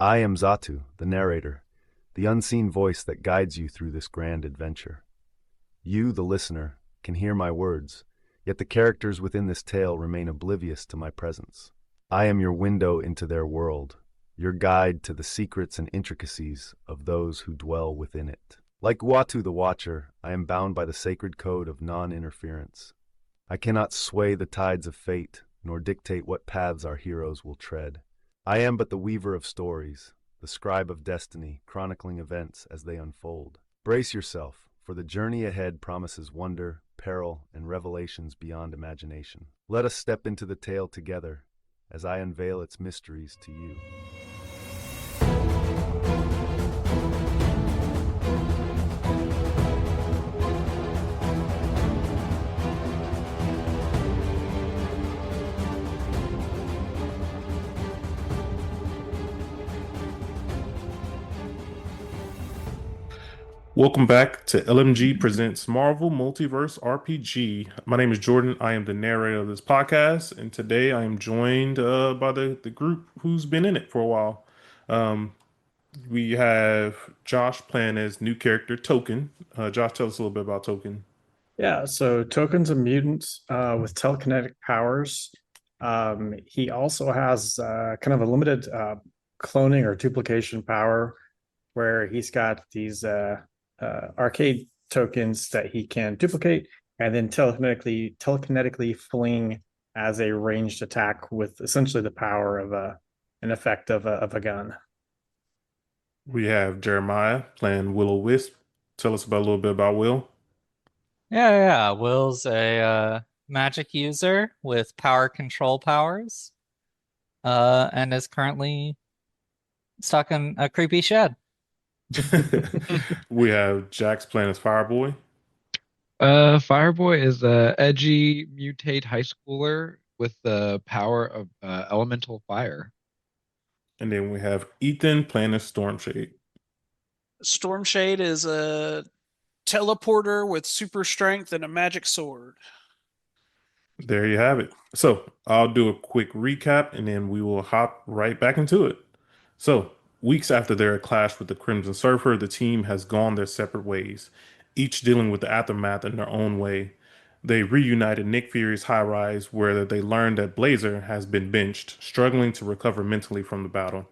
I am Zatu, the narrator, the unseen voice that guides you through this grand adventure. You, the listener, can hear my words, yet the characters within this tale remain oblivious to my presence. I am your window into their world, your guide to the secrets and intricacies of those who dwell within it. Like Watu the Watcher, I am bound by the sacred code of non-interference. I cannot sway the tides of fate, nor dictate what paths our heroes will tread. I am but the weaver of stories, the scribe of destiny, chronicling events as they unfold. Brace yourself, for the journey ahead promises wonder, peril, and revelations beyond imagination. Let us step into the tale together as I unveil its mysteries to you. Welcome back to LMG Presents Marvel Multiverse RPG. My name is Jordan. I am the narrator of this podcast, and today I am joined by the group who's been in it for a while. Um, we have Josh playing as new character Token. Josh, tell us a little bit about Token. Yeah, so Token's a mutant with telekinetic powers. He also has kind of a limited cloning or duplication power where he's got these arcade tokens that he can duplicate and then telekinetically fling as a ranged attack with essentially the power of an effect of a gun. We have Jeremiah playing Will Wisp. Tell us about a little bit about Will. Yeah. Will's a magic user with power control powers, and is currently stuck in a creepy shed. We have Jax playing as Fireboy. Fireboy is a edgy mutate high schooler with the power of elemental fire. And then we have Ethan playing as Stormshade. Stormshade is a teleporter with super strength and a magic sword. There you have it. So I'll do a quick recap and then we will hop right back into it. So, weeks after their clash with the Crimson Surfer, the team has gone their separate ways, each dealing with the aftermath in their own way. They reunited Nick Fury's high rise, where they learned that Blazer has been benched, struggling to recover mentally from the battle.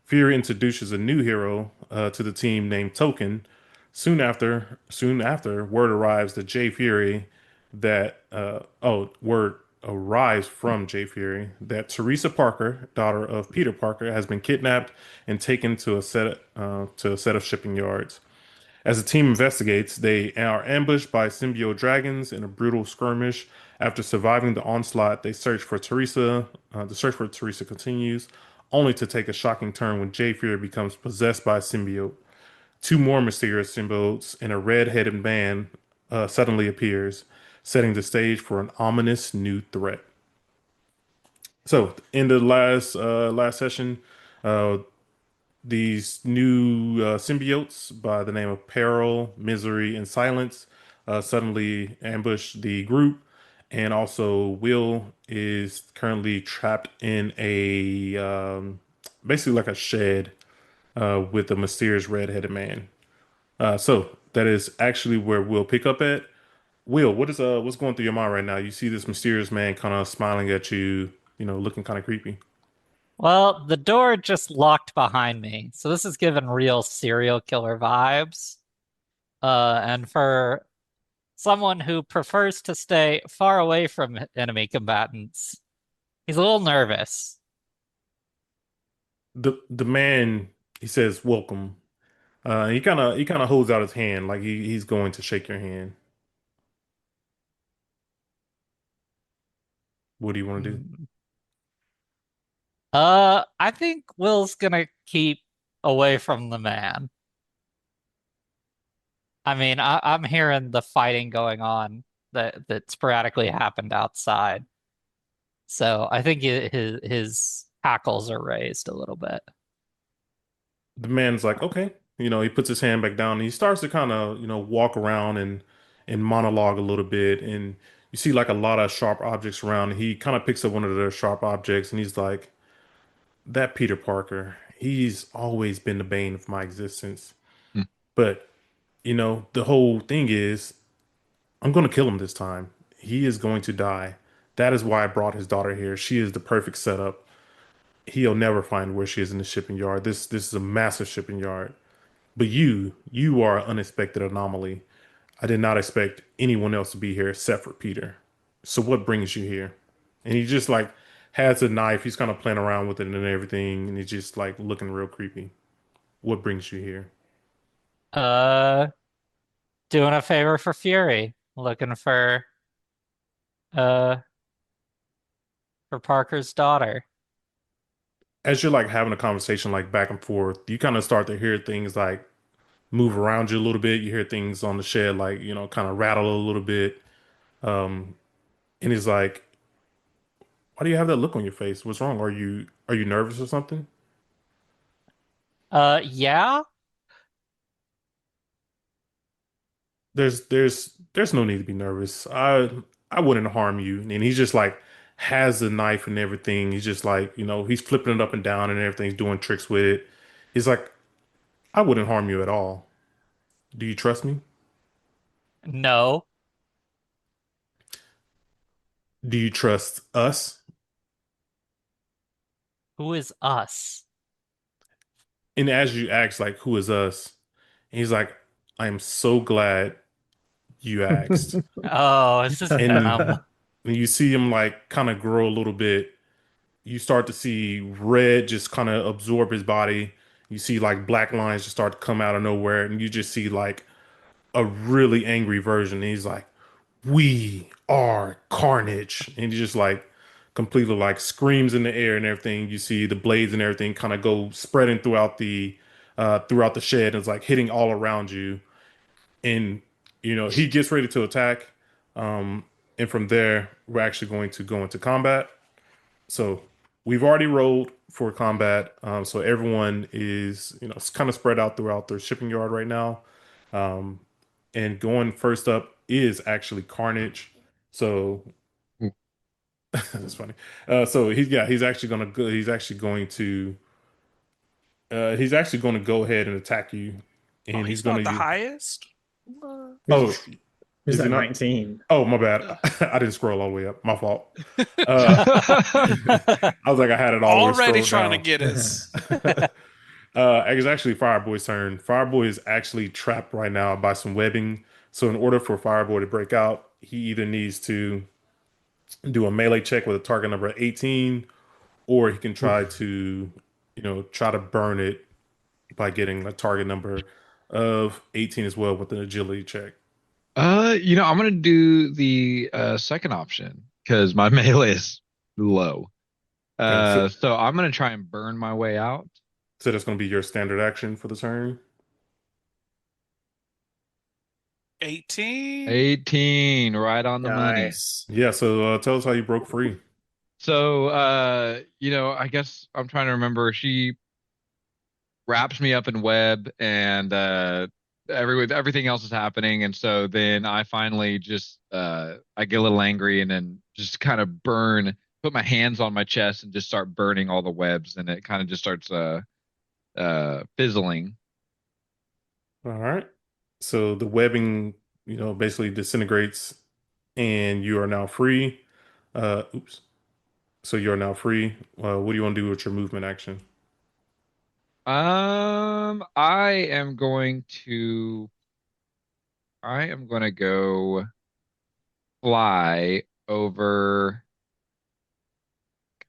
Fury introduces a new hero to the team named Token. Soon after, word arrives that Jay Fury that word arrives from Jay Fury that Teresa Parker, daughter of Peter Parker, has been kidnapped and taken to a set of shipping yards. As the team investigates, they are ambushed by symbiote dragons in a brutal skirmish. After surviving the onslaught, they search for Teresa. The search for Teresa continues, only to take a shocking turn when Jay Fury becomes possessed by a symbiote. Two more mysterious symbiotes and a red-headed man suddenly appears, setting the stage for an ominous new threat. So, in the last session, uh, these new symbiotes by the name of Peril, Misery, and Silence suddenly ambush the group, and also Will is currently trapped in a basically like a shed with a mysterious red-headed man. So that is actually where we'll pick up at. Will, what's going through your mind right now? You see this mysterious man kind of smiling at you, looking kind of creepy. Well, the door just locked behind me, so this is giving real serial killer vibes. And for someone who prefers to stay far away from enemy combatants, he's a little nervous. The man, he says, "Welcome." He kind of holds out his hand like he's going to shake your hand. What do you want to do? Hmm. I think Will's gonna keep away from the man. I mean, I'm hearing the fighting going on that sporadically happened outside. So I think his hackles are raised a little bit. The man's like, okay. He puts his hand back down and he starts to kind of, walk around and monologue a little bit. And you see like a lot of sharp objects around. He kind of picks up one of the sharp objects and he's like, that Peter Parker, he's always been the bane of my existence. Hmm. But, the whole thing is, I'm going to kill him this time. He is going to die. That is why I brought his daughter here. She is the perfect setup. He'll never find where she is in the shipping yard. This is a massive shipping yard. But you are an unexpected anomaly. I did not expect anyone else to be here except for Peter. So what brings you here? And he just like has a knife. He's kind of playing around with it and everything, and he's just like looking real creepy. What brings you here? Uh, doing a favor for Fury, looking uh for Parker's daughter. As you're like having a conversation like back and forth, you kind of start to hear things like move around you a little bit. You hear things on the shed like, kind of rattle a little bit. Um, and he's like, "Why do you have that look on your face? What's wrong? Are you nervous or something?" Yeah. There's no need to be nervous. I wouldn't harm you. And he just like has the knife and everything. He's just like, he's flipping it up and down and everything. He's doing tricks with it. He's like, I wouldn't harm you at all. Do you trust me? No. Do you trust us? Who is us? And as you ask, like, who is us? And he's like, I am so glad you asked. Oh, this is And Venom. when you see him like kind of grow a little bit, you start to see red just kind of absorb his body. You see like black lines just start to come out of nowhere, and you just see like a really angry version. And he's like, "We are Carnage," and he just like completely like screams in the air and everything. You see the blades and everything kind of go spreading throughout the shed, and it's like hitting all around you. And he gets ready to attack. Um, and from there, we're actually going to go into combat. So we've already rolled for combat. So everyone is, it's kind of spread out throughout the shipping yard right now. Um, and going first up is actually Carnage. So Ooh. that's funny. So he's actually gonna go. He's actually going to go ahead and attack you, Oh, and he's he's going to not the use. highest. What? Oh, Who's is he at not? 19? Oh, my bad. Ugh. I didn't scroll all the way up. My fault. Uh, I was like, I had it all the way Already scrolled trying to down. get us. It's actually Fireboy's turn. Fireboy is actually trapped right now by some webbing. So in order for Fireboy to break out, he either needs to do a melee check with a target number 18, or he can try to, try to burn it by getting a target number of 18 as well with an agility check. I'm gonna do the second option because my melee is low. Okay, so, So I'm gonna try and burn my way out. so that's going to be your standard action for the turn. 18. 18, right on the money. Nice. Yeah, so tell us how you broke free. So I guess I'm trying to remember. She wraps me up in web and everything else is happening, and so then I finally just I get a little angry and then just kind of put my hands on my chest and just start burning all the webs, and it kind of just starts fizzling. All right. So the webbing, basically disintegrates and you are now free. Oops. So you're now free. What do you want to do with your movement action? I am going to go fly over,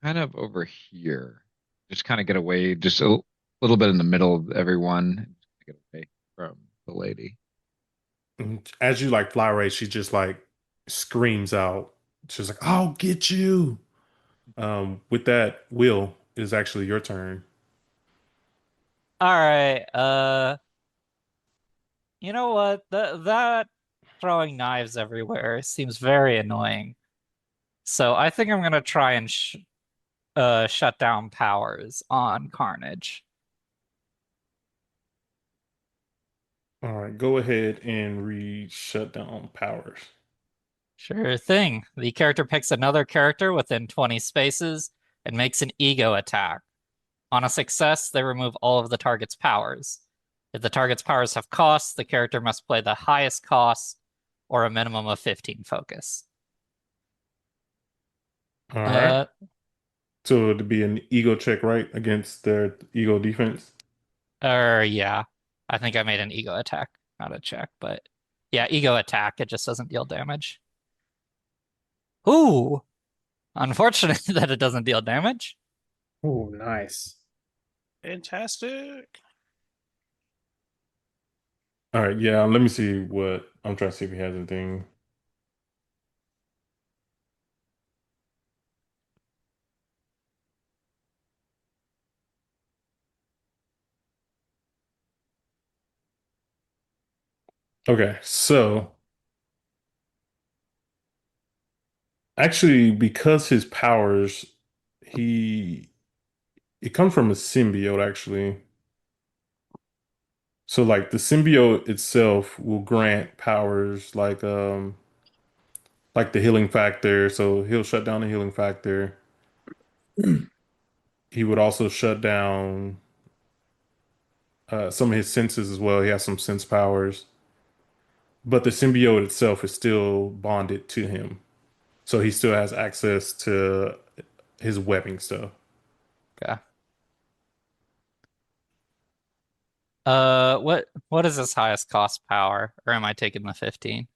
kind of over here. Just kind of get away, just a little bit in the middle of everyone. Get away from the lady. And as you like fly away, she just like screams out. She's like, "I'll get you." With that, Will, it is actually your turn. All right. You know what? That throwing knives everywhere seems very annoying. So I think I'm gonna try and shut down powers on Carnage. All right, go ahead and read shutdown powers. Sure thing. The character picks another character within 20 spaces and makes an ego attack. On a success, they remove all of the target's powers. If the target's powers have costs, the character must play the highest cost or a minimum of 15 focus. All right. Uh, So it'd be an ego check, right, against their ego defense. yeah. I think I made an ego attack, not a check, but yeah, ego attack. It just doesn't deal damage. Ooh, unfortunate that it doesn't deal damage. Oh, nice. Fantastic. All right, yeah. Let me see what I'm trying to see if he has anything. Okay, so actually, because his powers, he it comes from a symbiote actually. So like the symbiote itself will grant powers like the healing factor. So he'll shut down the healing factor. He would also shut down some of his senses as well. He has some sense powers, but the symbiote itself is still bonded to him, so he still has access to his webbing stuff. Okay. What is his highest cost power? Or am I taking the 15?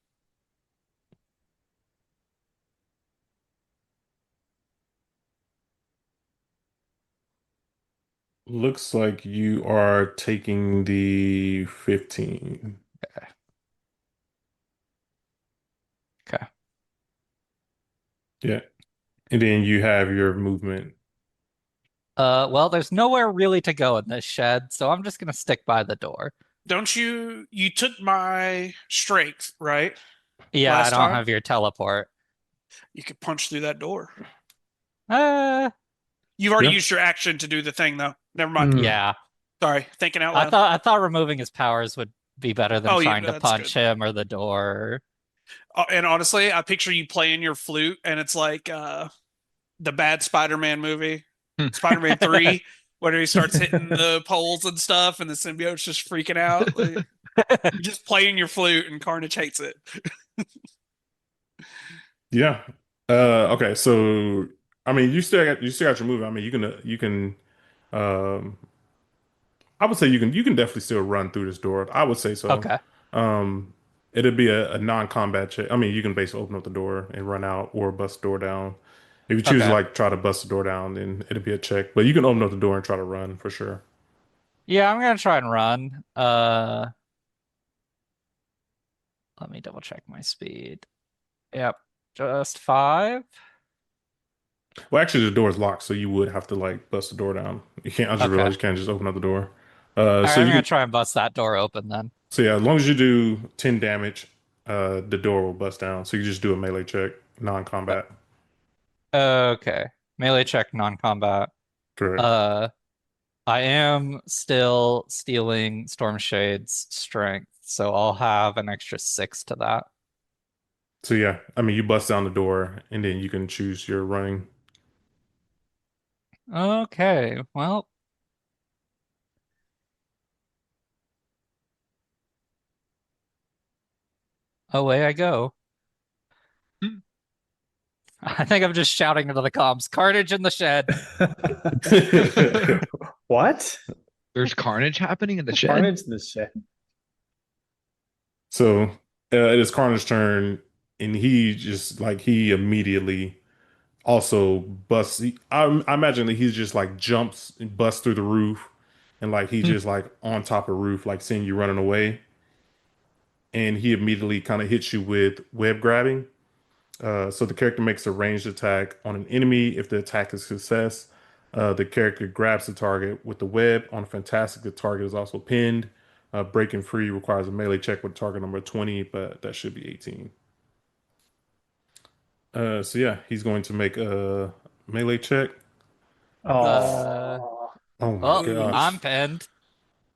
Looks like you are taking the 15. Okay. Okay. Yeah. And then you have your movement. Well, there's nowhere really to go in this shed, so I'm just gonna stick by the door. Don't you took my strength, right? Yeah, I Last don't time? have your teleport. You could punch through that door. Uh, You've already Yeah. used your action to do the thing, though. Never mind. Hmm. yeah. Sorry, thinking out I loud. thought removing his powers would be better than Oh, yeah, trying to that's punch good. him or the door. And honestly, I picture you playing your flute, and it's like the bad Spider-Man movie, Spider-Man 3, where he starts hitting the poles and stuff, and the symbiote's just freaking out. Like, you're just playing your flute, and Carnage hates it. Yeah. Okay, so I mean you still got your move. I mean you can um I would say you can definitely still run through this door. I would say so. Okay. Um it'd be a non-combat check. I mean you can basically open up the door and run out or bust the door down. If you choose to Okay. like try to bust the door down, then it'll be a check. But you can open up the door and try to run for sure. Yeah, I'm gonna try and run. Let me double check my speed. Yep, just 5. Well, actually, the door is locked, so you would have to like bust the door down. You can't. I just Okay. realized you can't just open up the door. All right, So I'm you gonna can. try and bust that door open then. So yeah, as long as you do 10 damage, the door will bust down. So you just do a melee check, non-combat. Okay. Melee check, non-combat. Correct. Uh, I am still stealing Storm Shade's strength, so I'll have an extra 6 to that. So yeah, I mean, you bust down the door, and then you can choose your running. Okay, well, away I go. I think I'm just shouting into the comms, Carnage in the shed. What? There's carnage happening in the shed. Carnage in the shed. So it is Carnage's turn, and he just like he immediately also busts. I imagine that he's just like jumps and busts through the roof, and like he just like on top of the roof, like seeing you running away, and he immediately kind of hits you with web grabbing. So the character makes a ranged attack on an enemy. If the attack is a success, the character grabs the target with the web. On Fantastic, the target is also pinned. Breaking free requires a melee check with target number 20, but that should be 18. So yeah, he's going to make a melee check. Uh, Oh. Oh my oh, gosh. I'm pinned.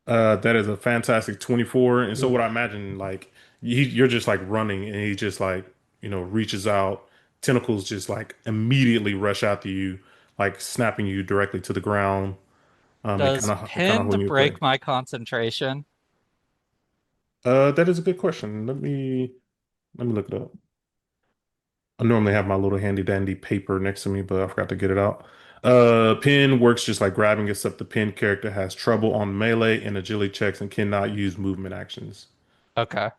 That is a fantastic 24. And so what I imagine, like you're just like running and he just like, reaches out, tentacles just like immediately rush out to you, like snapping you directly to the ground. It Does kind of hold pinned you in play. break my concentration? That is a good question. Let me look it up. I normally have my little handy dandy paper next to me, but I forgot to get it out. Pin works just like grabbing, except the pin character has trouble on melee and agility checks and cannot use movement actions. Okay.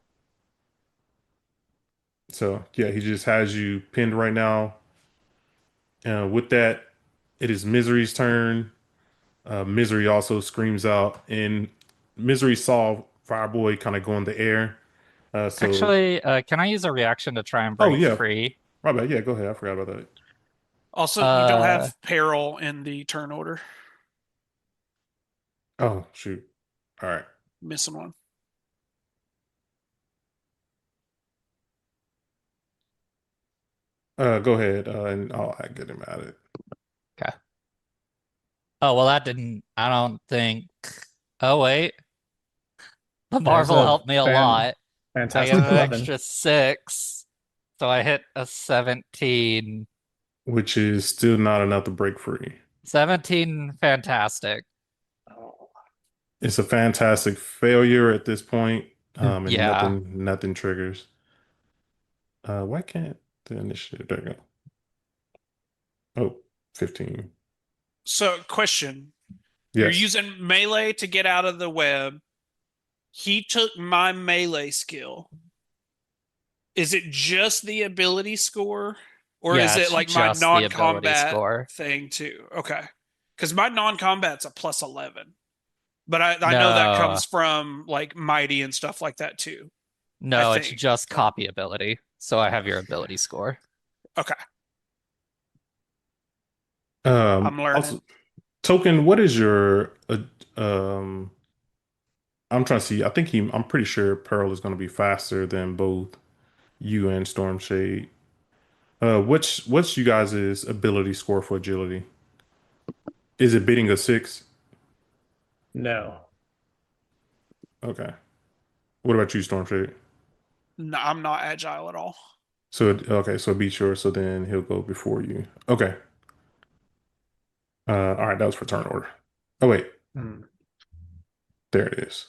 So yeah, he just has you pinned right now. With that, it is Misery's turn. Misery also screams out, and Misery saw Fireboy kind of go in the air. So, Actually, can I use a reaction to try and oh break yeah, free? my bad. Yeah, go ahead. I forgot about that. Also, you don't Uh, have Peril in the turn order. Oh shoot. All right. Missing one. Go ahead, and I'll get him at it. okay. Oh, well, that didn't, I don't think. Oh, wait. The There's Marvel a helped me a lot. I fantastic get an 11. extra 6. So I hit a 17. Which is still not enough to break free. 17, fantastic. It's a fantastic failure at this point, and Yeah. nothing triggers. Why can't the initiative? There you go. Oh, 15. So, question: You're Yes. using melee to get out of the web. He took my melee skill. Is it just the ability score, or is Yeah, it it's like my just the ability non-combat score. thing too? Okay, because my non-combat's a plus 11, but I know that No, comes from like mighty and stuff like that too. I no, it's think. just But copy ability. So I have your ability score. okay, I'm Also, learning. Token, what is your um I'm trying to see. I'm pretty sure Pearl is going to be faster than both you and Stormshade. What's you guys' ability score for agility? Is it beating a 6? No. Okay. What about you, Stormshade? No, I'm not agile at all. Okay, so it beats yours, so then he'll go before you. Okay. All right, that was for turn order. Oh wait, Hmm. there it is.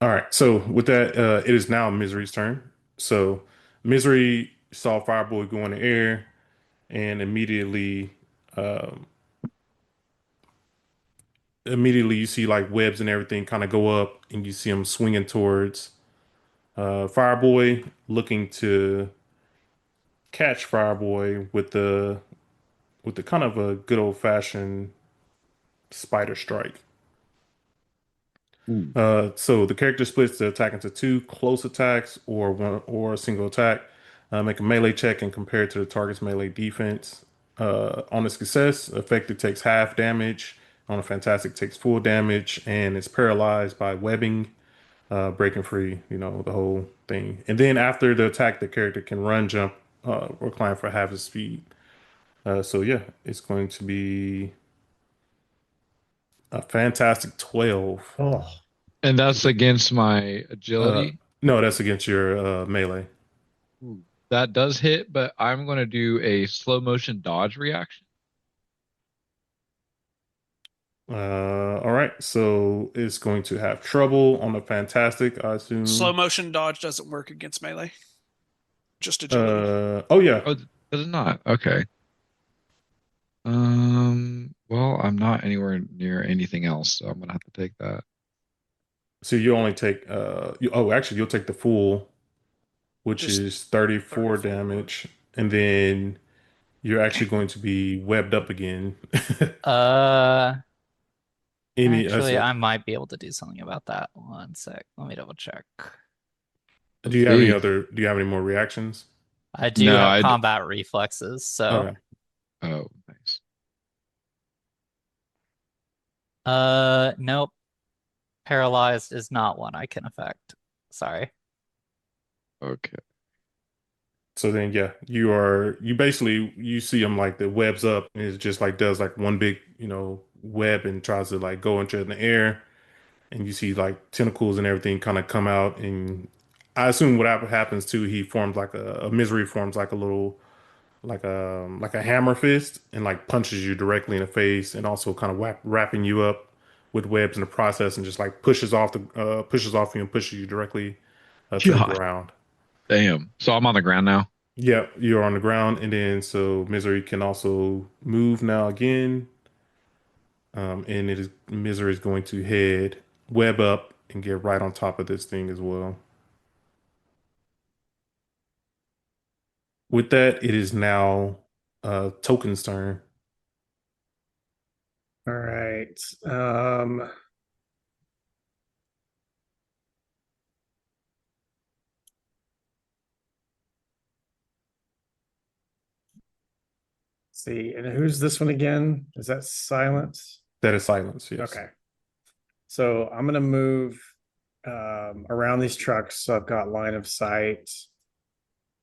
All right, so with that, it is now Misery's turn. So Misery saw Fireboy go in the air and um, immediately you see like webs and everything kind of go up, and you see him swinging towards Fireboy, looking to catch Fireboy with the kind of a good old fashioned spider strike. Ooh. So the character splits the attack into two close attacks or one or a single attack. Make a melee check and compare it to the target's melee defense. On a success, affected takes half damage. On a fantastic, takes full damage and is paralyzed by webbing, breaking free. You know the whole thing. And then after the attack, the character can run, jump, or climb for half his speed. So yeah, it's going to be a fantastic 12. Oh, And that's against my Uh, agility. no, that's against your melee. Ooh. That does hit, but I'm going to do a slow motion dodge reaction. All right, so it's going to have trouble on the fantastic, I Slow assume. motion dodge doesn't work against melee, just agility. Oh yeah. Oh, does it not? Okay. Well, I'm not anywhere near anything else, so I'm gonna have to take that. So you only take actually you'll take the full, which Just is 34 34. damage, and then you're actually going to be webbed up again. Uh, Any that's Actually, it. I might be able to do something about that. One sec. Let me double check. Do Let's you have any see. other do you have any more reactions? I do No, have combat reflexes, so Okay. oh, nice. nope. Paralyzed is not one I can affect. Sorry. Okay. So then yeah, you basically you see him like the webs up and it just like does like one big, web and tries to like go into the air. And you see like tentacles and everything kind of come out, and I assume whatever happens too, he forms like a misery forms like a little like a hammer fist and like punches you directly in the face and also kind of wrapping you up with webs in the process and just like pushes off you and pushes you directly to the God ground. damn. So I'm on the ground now. Yep, you're on the ground, and then so Misery can also move now again. And it is Misery is going to head web up and get right on top of this thing as well. With that, it is now Token's turn. All right. See, and who's this one again? Is that Silence? That is silence, yes. Okay. So I'm gonna move around these trucks, so I've got line of sight.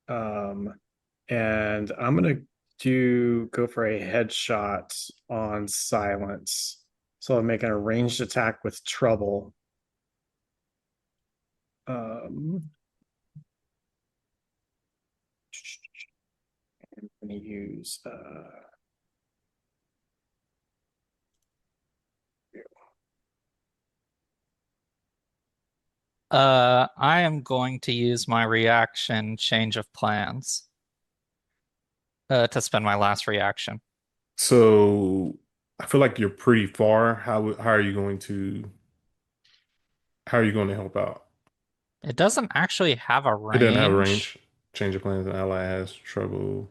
And I'm gonna go for a headshot on Silence. So I'm making a ranged attack with trouble. I'm gonna use I am going to use my reaction change of plans to spend my last reaction. So I feel like you're pretty far. How are you going to help out? It doesn't actually have a It doesn't have a range. range. Change of plans, an ally has trouble.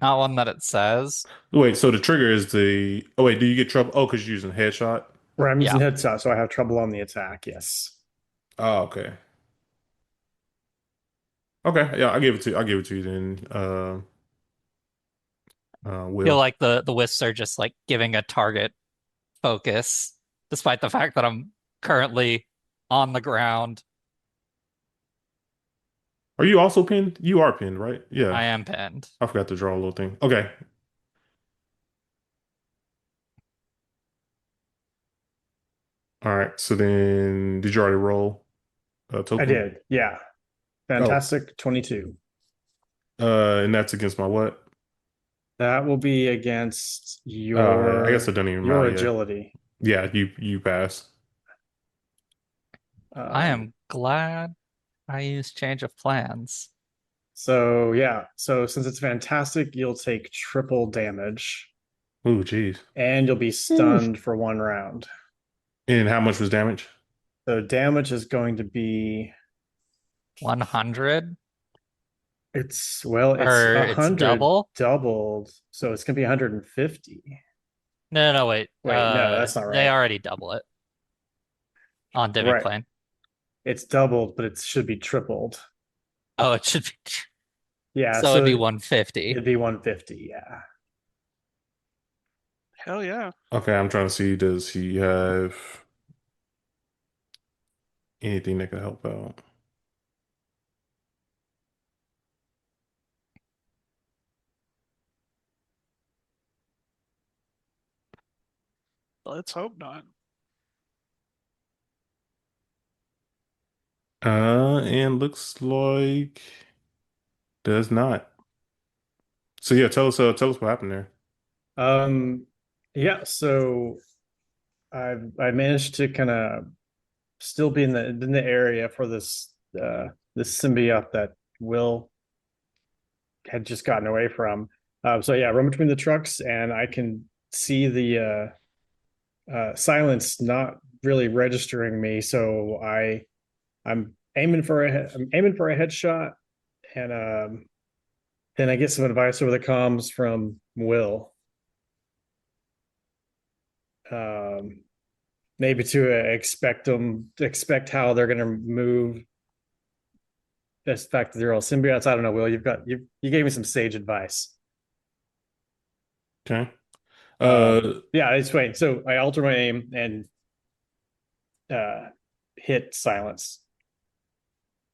Not one that it says. Wait, so the trigger is the. Oh wait, do you get trouble? Oh, because you're using headshot. where I'm using Yeah. headshot, so I have trouble on the attack. Yes. Oh, okay. Okay, yeah, I'll give it to you then. Feel Will. like the wisps are just like giving a target focus, despite the fact that I'm currently on the ground. Are you also pinned? You are pinned, right? I Yeah. am pinned. I forgot to draw a little thing. Okay. All right. So then, did you already roll a I token? did. Yeah. Oh, Fantastic 22. and that's against my what? That will be against I guess it doesn't even your matter yet. agility. Yeah, you pass. I Um, am glad I used change of plans. so yeah, so since it's fantastic, you'll take triple damage Ooh, geez. and you'll be Ooh. stunned for 1 round. And how much was damage? So damage is going to be 100 it's or a it's hundred double? doubled, so it's gonna be 150. No, wait. Wait, no, that's not They right. already double it on Divvy Right. Plane. It's doubled, but it should be tripled. Oh, it should be. Yeah, So it'd so be 150. it'd be 150, yeah. Hell yeah. Okay, I'm trying to see, does he have anything that could help out? Let's hope not. And looks like does not. So yeah, tell us what happened there. Um yeah, so I managed to kind of still be in the area for this symbiote that Will had just gotten away from. So yeah, run between the trucks, and I can see the silence not really registering me. So I'm aiming for a headshot, and then I get some advice over the comms from Will. Um, maybe to expect how they're going to move. The fact that they're all symbiotes. I don't know, Will. You gave me some sage advice. Okay. Uh, Yeah, it's fine. So I alter my aim and uh hit silence.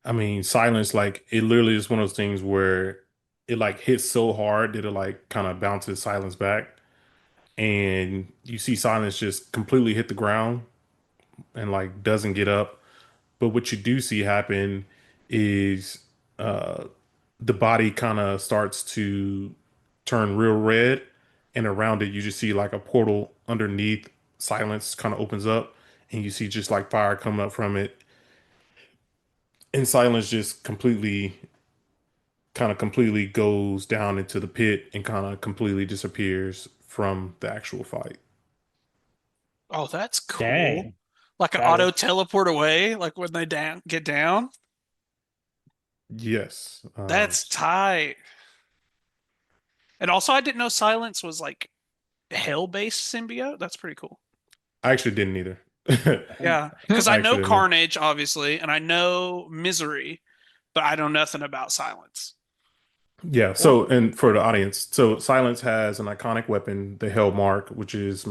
I mean, silence, like it literally is one of those things where it like hits so hard that it like kind of bounces silence back. And you see silence just completely hit the ground and like doesn't get up. But what you do see happen is the body kind of starts to turn real red, and around it you just see like a portal underneath. Silence kind of opens up, and you see just like fire coming up from it, and Silence just completely goes down into the pit and kind of completely disappears from the actual fight. Oh, that's cool. Dang. Like an That auto is- teleport away, like when they get down. Yes. That's tight. And also, I didn't know Silence was like hell-based symbiote. That's pretty cool. I actually didn't either. Yeah, because I I know actually didn't. Carnage, obviously, and I know Misery, but I know nothing about Silence. Yeah, so and for the audience, so Silence has an iconic weapon, the Hellmark, which is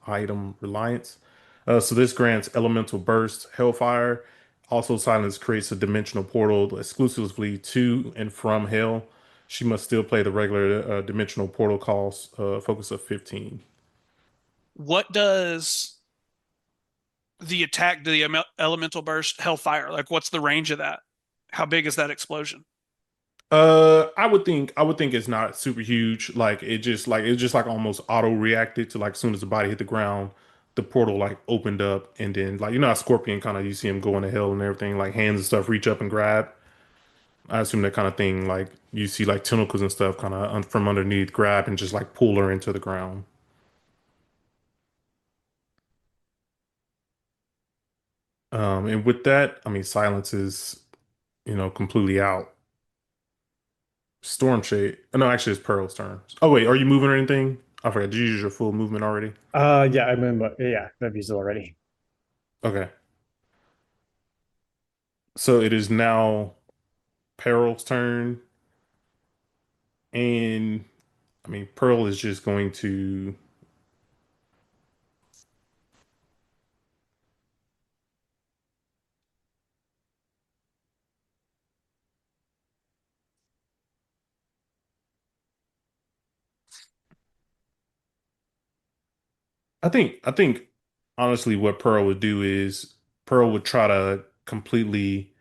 item reliance. So this grants elemental burst, Hellfire. Also, Silence creates a dimensional portal exclusively to and from Hell. She must still play the regular dimensional portal cost, focus of 15. What does the attack, the elemental burst, Hellfire, like what's the range of that? How big is that explosion? I would think it's not super huge. Like it just like almost auto reacted to like as soon as the body hit the ground, the portal like opened up, and then like how Scorpion kind of you see him going to hell and everything, like hands and stuff reach up and grab. I assume that kind of thing, like you see like tentacles and stuff kind of from underneath grab and just like pull her into the ground. And with that, I mean Silence is completely out. Storm Shade. Oh, no, actually, it's Pearl's turn. Oh wait, are you moving or anything? I forgot. Did you use your full movement already? yeah, I mean, yeah, I've used it already. Okay. So it is now Peril's turn, and I mean Pearl is just going to. I think honestly, what Pearl would do is Pearl would try to completely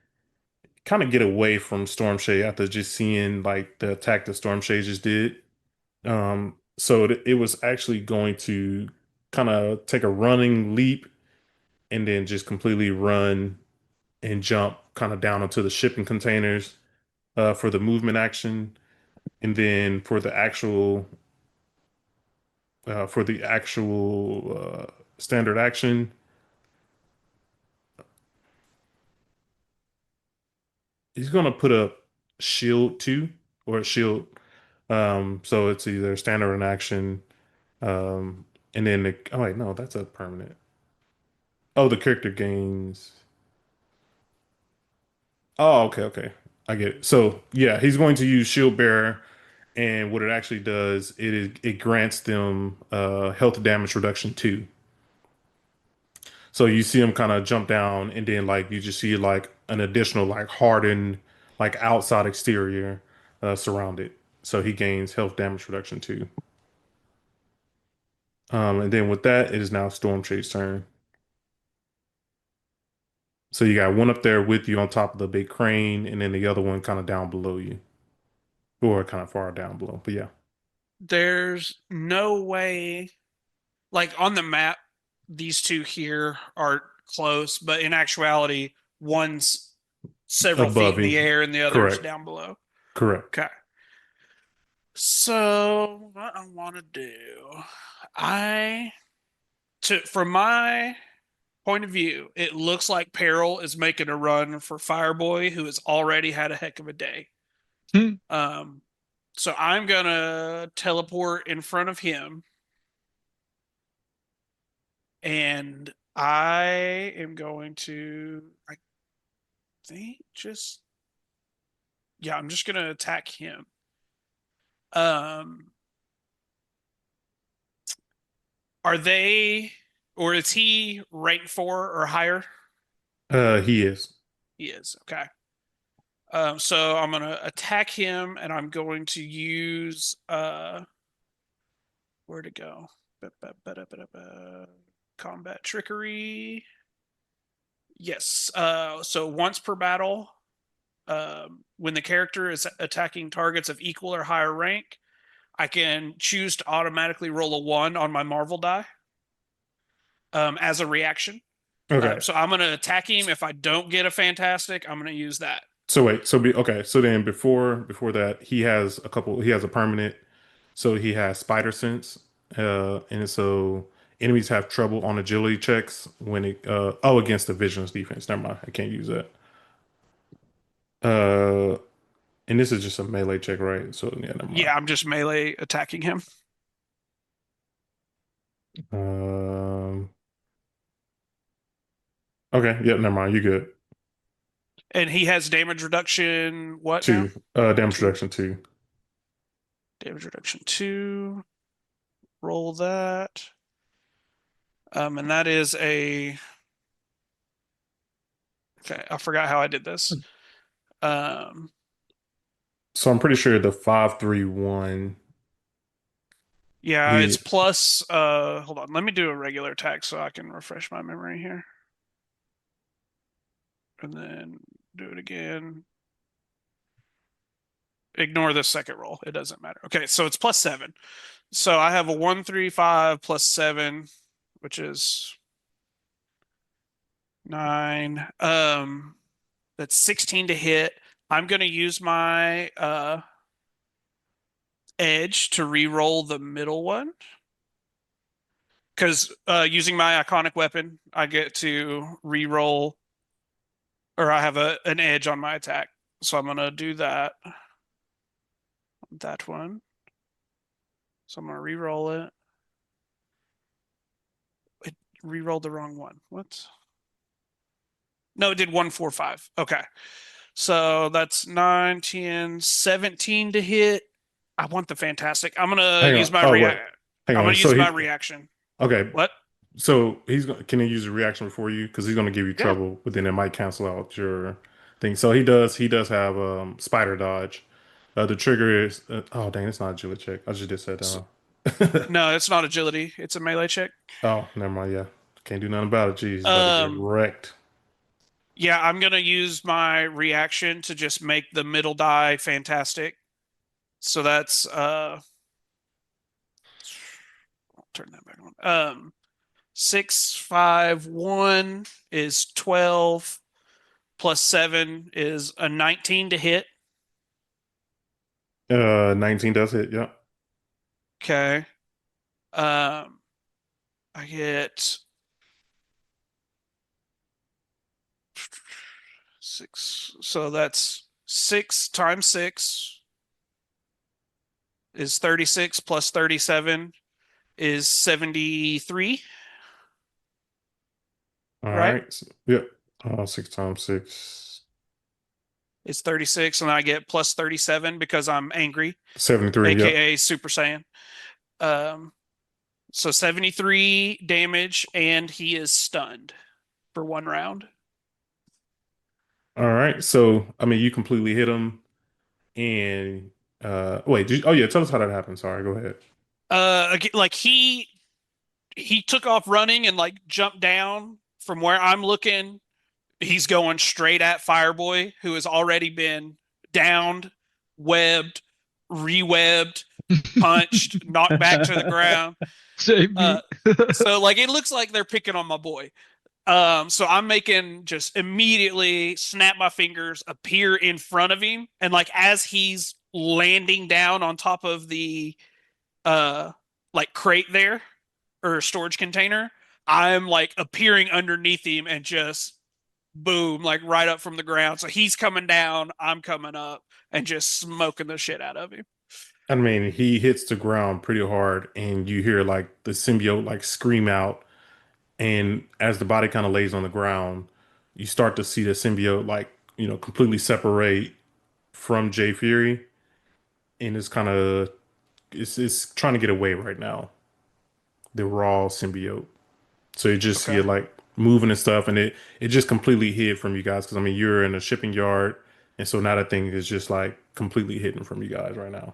kind of get away from Storm Shade after just seeing like the attack that Storm Shade just did. So it was actually going to kind of take a running leap and then just completely run and jump kind of down onto the shipping containers for the movement action, and then for the actual standard action, he's gonna put up shield 2 or shield. So it's either standard in action, and then oh wait, no, that's a permanent. Oh, the character gains. Oh, okay. I get it. So yeah, he's going to use Shield Bearer, and what it actually does, it grants them health damage reduction 2. So you see him kind of jump down, and then like you just see like an additional like hardened like outside exterior surrounded. So he gains health damage reduction 2. And then with that, it is now Storm Shade's turn. So you got one up there with you on top of the big crane, and then the other one kind of down below you, or kind of far down below. But yeah. There's no way, like on the map, these two here are close, but in actuality, one's several feet Above in the him. air and the other is Correct. down below. Correct. Okay. So what I want to do, from my point of view, it looks like Peril is making a run for Fireboy, who has already had a heck of a day. Hmm. So I'm gonna teleport in front of him, and I am going to, I think, I'm just gonna attack him. Um, are they, or is he rank 4 or higher? He is. He is. Okay. So I'm gonna attack him, and I'm going to use where to go? Combat trickery. Yes. So once per battle, when the character is attacking targets of equal or higher rank, I can choose to automatically roll a 1 on my Marvel die as a reaction. Okay. So I'm going to attack him. If I don't get a fantastic, I'm going to use that. So wait, okay. So then before that, he has a permanent. So he has spider sense, and so enemies have trouble on agility checks when against the vigilance defense. Never mind, I can't use that. And this is just a melee check, right? So yeah, never mind. Yeah, I'm just melee attacking him. Okay, yeah, never mind. You good? And he has damage reduction. What 2, now? damage 2. reduction 2. Damage reduction 2. Roll that. And that is a. Okay, I forgot how I did this. So I'm pretty sure the 5-3-1. Yeah, He it's plus. Hold on. Let me do a regular attack so I can refresh my memory here. And then do it again. Ignore the second roll. It doesn't matter. Okay, so it's plus 7. So I have a 1, 3, 5 plus 7, which is 9. That's 16 to hit. I'm gonna use my edge to re-roll the middle one. Because using my iconic weapon, I get to re-roll, or I have an edge on my attack. So I'm gonna do that. That one. So I'm gonna re-roll it. It re-rolled the wrong one. What? No, it did 1, 4, 5. Okay. So that's 9, 10, 17 to hit. I want the fantastic. I'm gonna hang use on. my Oh wait, hang I'm on. gonna use my reaction. Okay. What? So can he use a reaction before you? Because he's gonna give you Yeah. trouble, but then it might cancel out your thing. So he does have spider dodge. The trigger is oh dang, it's not agility check. I just did set down. No, it's not agility. It's a melee check. Oh, never mind. Yeah, can't do nothing about it. Jeez, he's about to get Um, wrecked. yeah, I'm gonna use my reaction to just make the middle die fantastic. So that's I'll turn that back on. 6, 5, 1 is 12 plus 7 is a 19 to hit. 19 does hit. Yeah. Okay. I get 6. So that's 6 times 6 is 36 plus 37 is 73. All Right? right. So, yep. 6 times 6. It's 36, and I get plus 37 because I'm angry, 73. Yep. aka Super Saiyan. So 73 damage, and he is stunned for 1 round. All right. So I mean, you completely hit him, and wait. Oh yeah. Tell us how that happened. Sorry. Go ahead. Like he took off running and like jumped down from where I'm looking. He's going straight at Fireboy, who has already been downed, webbed, rewebbed, punched, knocked back to the ground. Save me. So like it looks like they're picking on my boy. So I'm making just immediately snap my fingers, appear in front of him, and like as he's landing down on top of the like crate there or storage container, I'm like appearing underneath him and just boom, like right up from the ground. So he's coming down, I'm coming up, and just smoking the shit out of him. I mean, he hits the ground pretty hard, and you hear like the symbiote like scream out. And as the body kind of lays on the ground, you start to see the symbiote like completely separate from Jay Fury, and it's trying to get away right now. The raw symbiote. So you just see Okay. it like moving and stuff, and it just completely hid from you guys because I mean you're in a shipping yard, and so now that thing is just like completely hidden from you guys right now.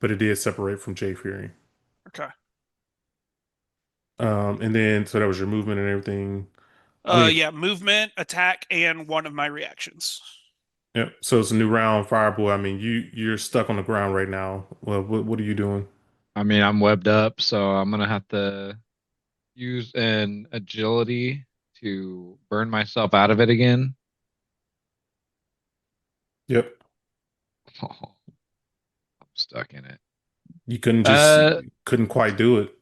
But it did separate from Jay Fury. Okay. And then so that was your movement and everything. I mean, Yeah, movement, attack, and one of my reactions. Yep. So it's a new round, Fireboy. I mean, you're stuck on the ground right now. Well, what are you doing? I mean, I'm webbed up, so I'm gonna have to use an agility to burn myself out of it again. Yep. Oh, I'm stuck in it. You couldn't just Uh, couldn't quite do it.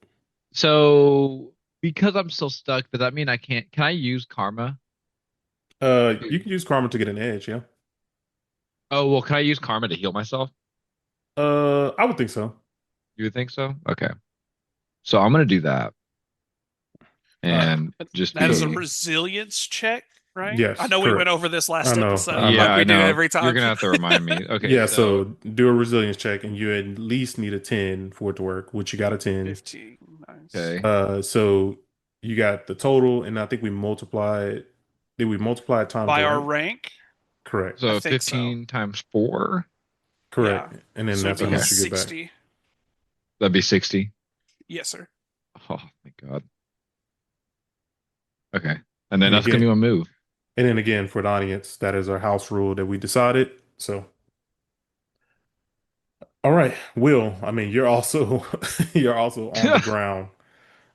so because I'm still stuck, does that mean I can't? Can I use karma? You can use karma to get an edge, yeah. Oh, well, can I use karma to heal myself? I would think so. You would think so? Okay. So I'm gonna do that All right. and just That is a So be. resilience check, right? I yes, know we went correct. over this I last know. episode, Yeah, like I we do know. every You're time. gonna have to remind me. Okay, Yeah, so so do a resilience check, and you at least need a 10 for it to work, which you got a 10. 15. Nice. okay. So you got the total, and I think we multiplied. Did we multiply it times By the our rank? rank, Correct. I So think so. 15 times 4. Yeah. Correct. And then So it'd that's how be Okay. much you get back. 60. That'd be 60. Yes, sir. Oh, thank God. Okay. And then And that's gonna be again, my move. and then again for the audience, that is our house rule that we decided. So, all right, Will. I mean, you're also you're also on the ground,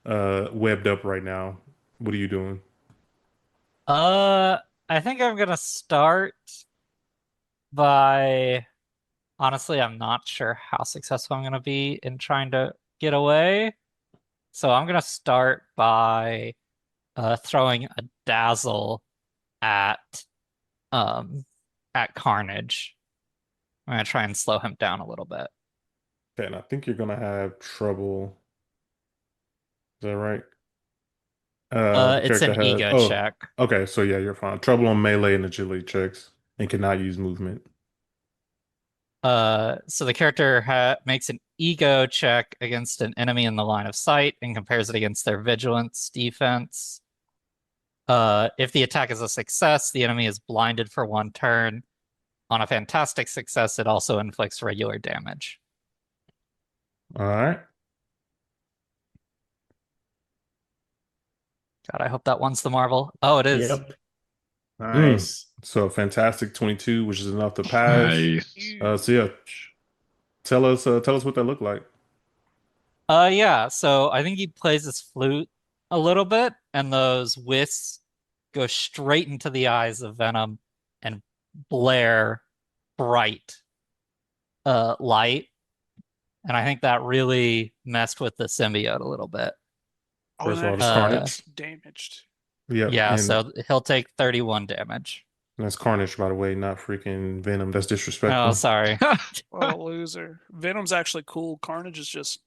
webbed up right now. What are you doing? Uh, I think I'm gonna start by honestly, I'm not sure how successful I'm gonna be in trying to get away. So I'm gonna start by throwing a dazzle at um at Carnage. I'm gonna try and slow him down a little bit. Okay, and I think you're gonna have trouble. Is that right? The It's character an has. ego Oh, check. okay. So yeah, you're fine. Trouble on melee and agility checks, and cannot use movement. So the character makes an ego check against an enemy in the line of sight and compares it against their vigilance defense. If the attack is a success, the enemy is blinded for 1 turn. On a fantastic success, it also inflicts regular damage. All right. God, I hope that one's the Marvel. Oh, it is. Yep. Nice. So fantastic 22, which is enough to pass. Nice. So yeah, tell us what that looked like. Yeah, so I think he plays his flute a little bit, and those wisps go straight into the eyes of Venom and blare bright light. And I think that really messed with the symbiote a little bit. Oh, First of all, that it's actually Carnage. damaged. Yep, Yeah, and so he'll take 31 damage. that's Carnage, by the way, not freaking Venom. That's Oh, disrespectful. sorry. What a loser. Venom's actually cool. Carnage is just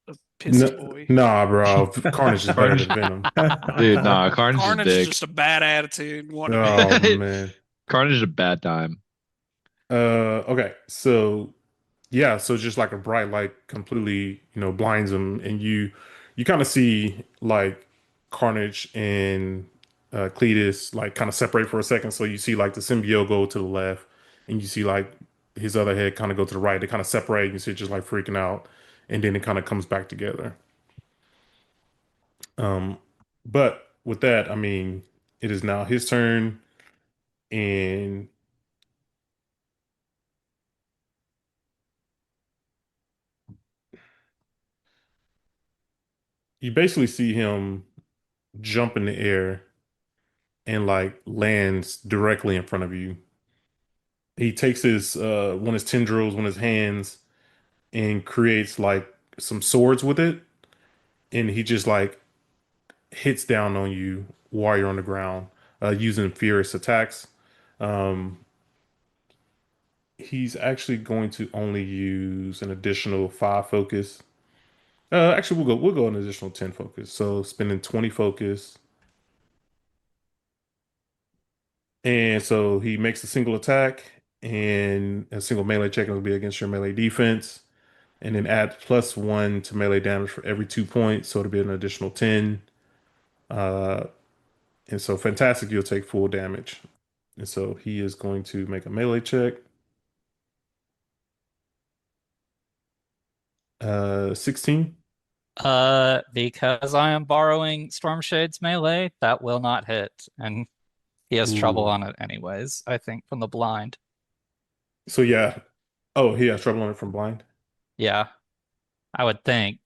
a pissy boy. Nah, bro. Carnage is better Carnage. than Venom. Dude, nah, Carnage is Carnage is dick. just a bad attitude. Want to Oh be. man. Carnage is a bad time. Okay. So yeah, so just like a bright light completely, blinds him, and you kind of see like Carnage and Cletus like kind of separate for a second. So you see like the symbiote go to the left, and you see like his other head kind of go to the right. They kind of separate, and you see it just like freaking out, and then it kind of comes back together. Um, but with that, I mean, it is now his turn, and you basically see him jump in the air and like lands directly in front of you. He takes his one of his tendrils, one of his hands, and creates like some swords with it, and he just like hits down on you while you're on the ground, using furious attacks. Um, he's actually going to only use an additional 5 focus. Actually, we'll go an additional 10 focus. So spending 20 focus. And so he makes a single attack, and a single melee check will be against your melee defense. And then add +1 to melee damage for every 2 points. So it'll be an additional 10. Uh, and so fantastic, you'll take full damage. And so he is going to make a melee check. 16. Because I am borrowing Storm Shade's melee, that will not hit. And he has trouble Ooh. on it anyways, I think, from the blind. So yeah. Oh, he has trouble on it from blind. Yeah, I would think.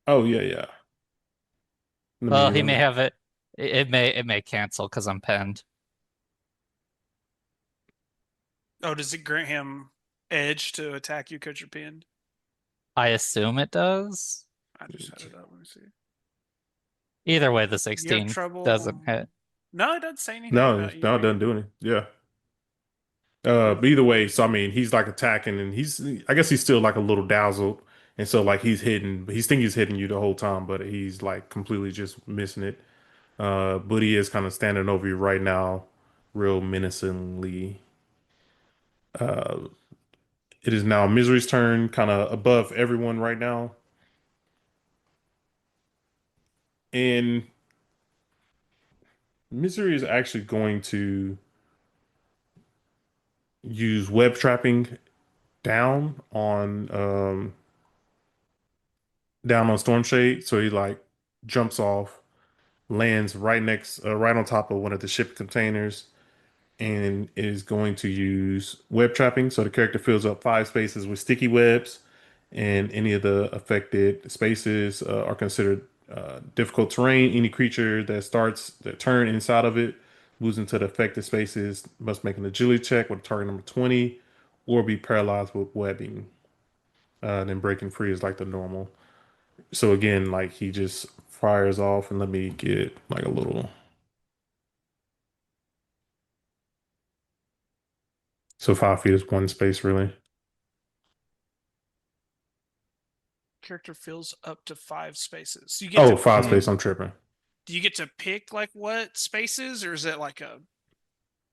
Oh yeah, yeah. Let Well, me he run may that. have it. It may cancel because I'm pinned. Oh, does it grant him edge to attack you because you're pinned? I assume it does. I just had it up. Let me see. Either way, the You have 16 trouble. doesn't hit. No, it doesn't say anything No, about you no, it doesn't being. do anything. Yeah. But either way, so I mean, he's like attacking, and I guess he's still like a little dazzled, and so like he's hitting you the whole time, but he's like completely just missing it. But he is kind of standing over you right now, real menacingly. Uh, it is now Misery's turn, kind of above everyone right now, and Misery is actually going to use web trapping down on Stormshade, so he like jumps off, lands right on top of one of the ship containers, and is going to use web trapping. So the character fills up 5 spaces with sticky webs, and any of the affected spaces are considered difficult terrain. Any creature that starts their turn inside of it moves into the affected spaces must make an agility check with a target number 20, or be paralyzed with webbing. Then breaking free is like the normal. So again, like he just fires off, and let me get like a little. So 5 feet is one space, really. Character fills up to 5 spaces. You get Oh, to. five Hmm. space. I'm tripping. Do you get to pick like what spaces, or is it like a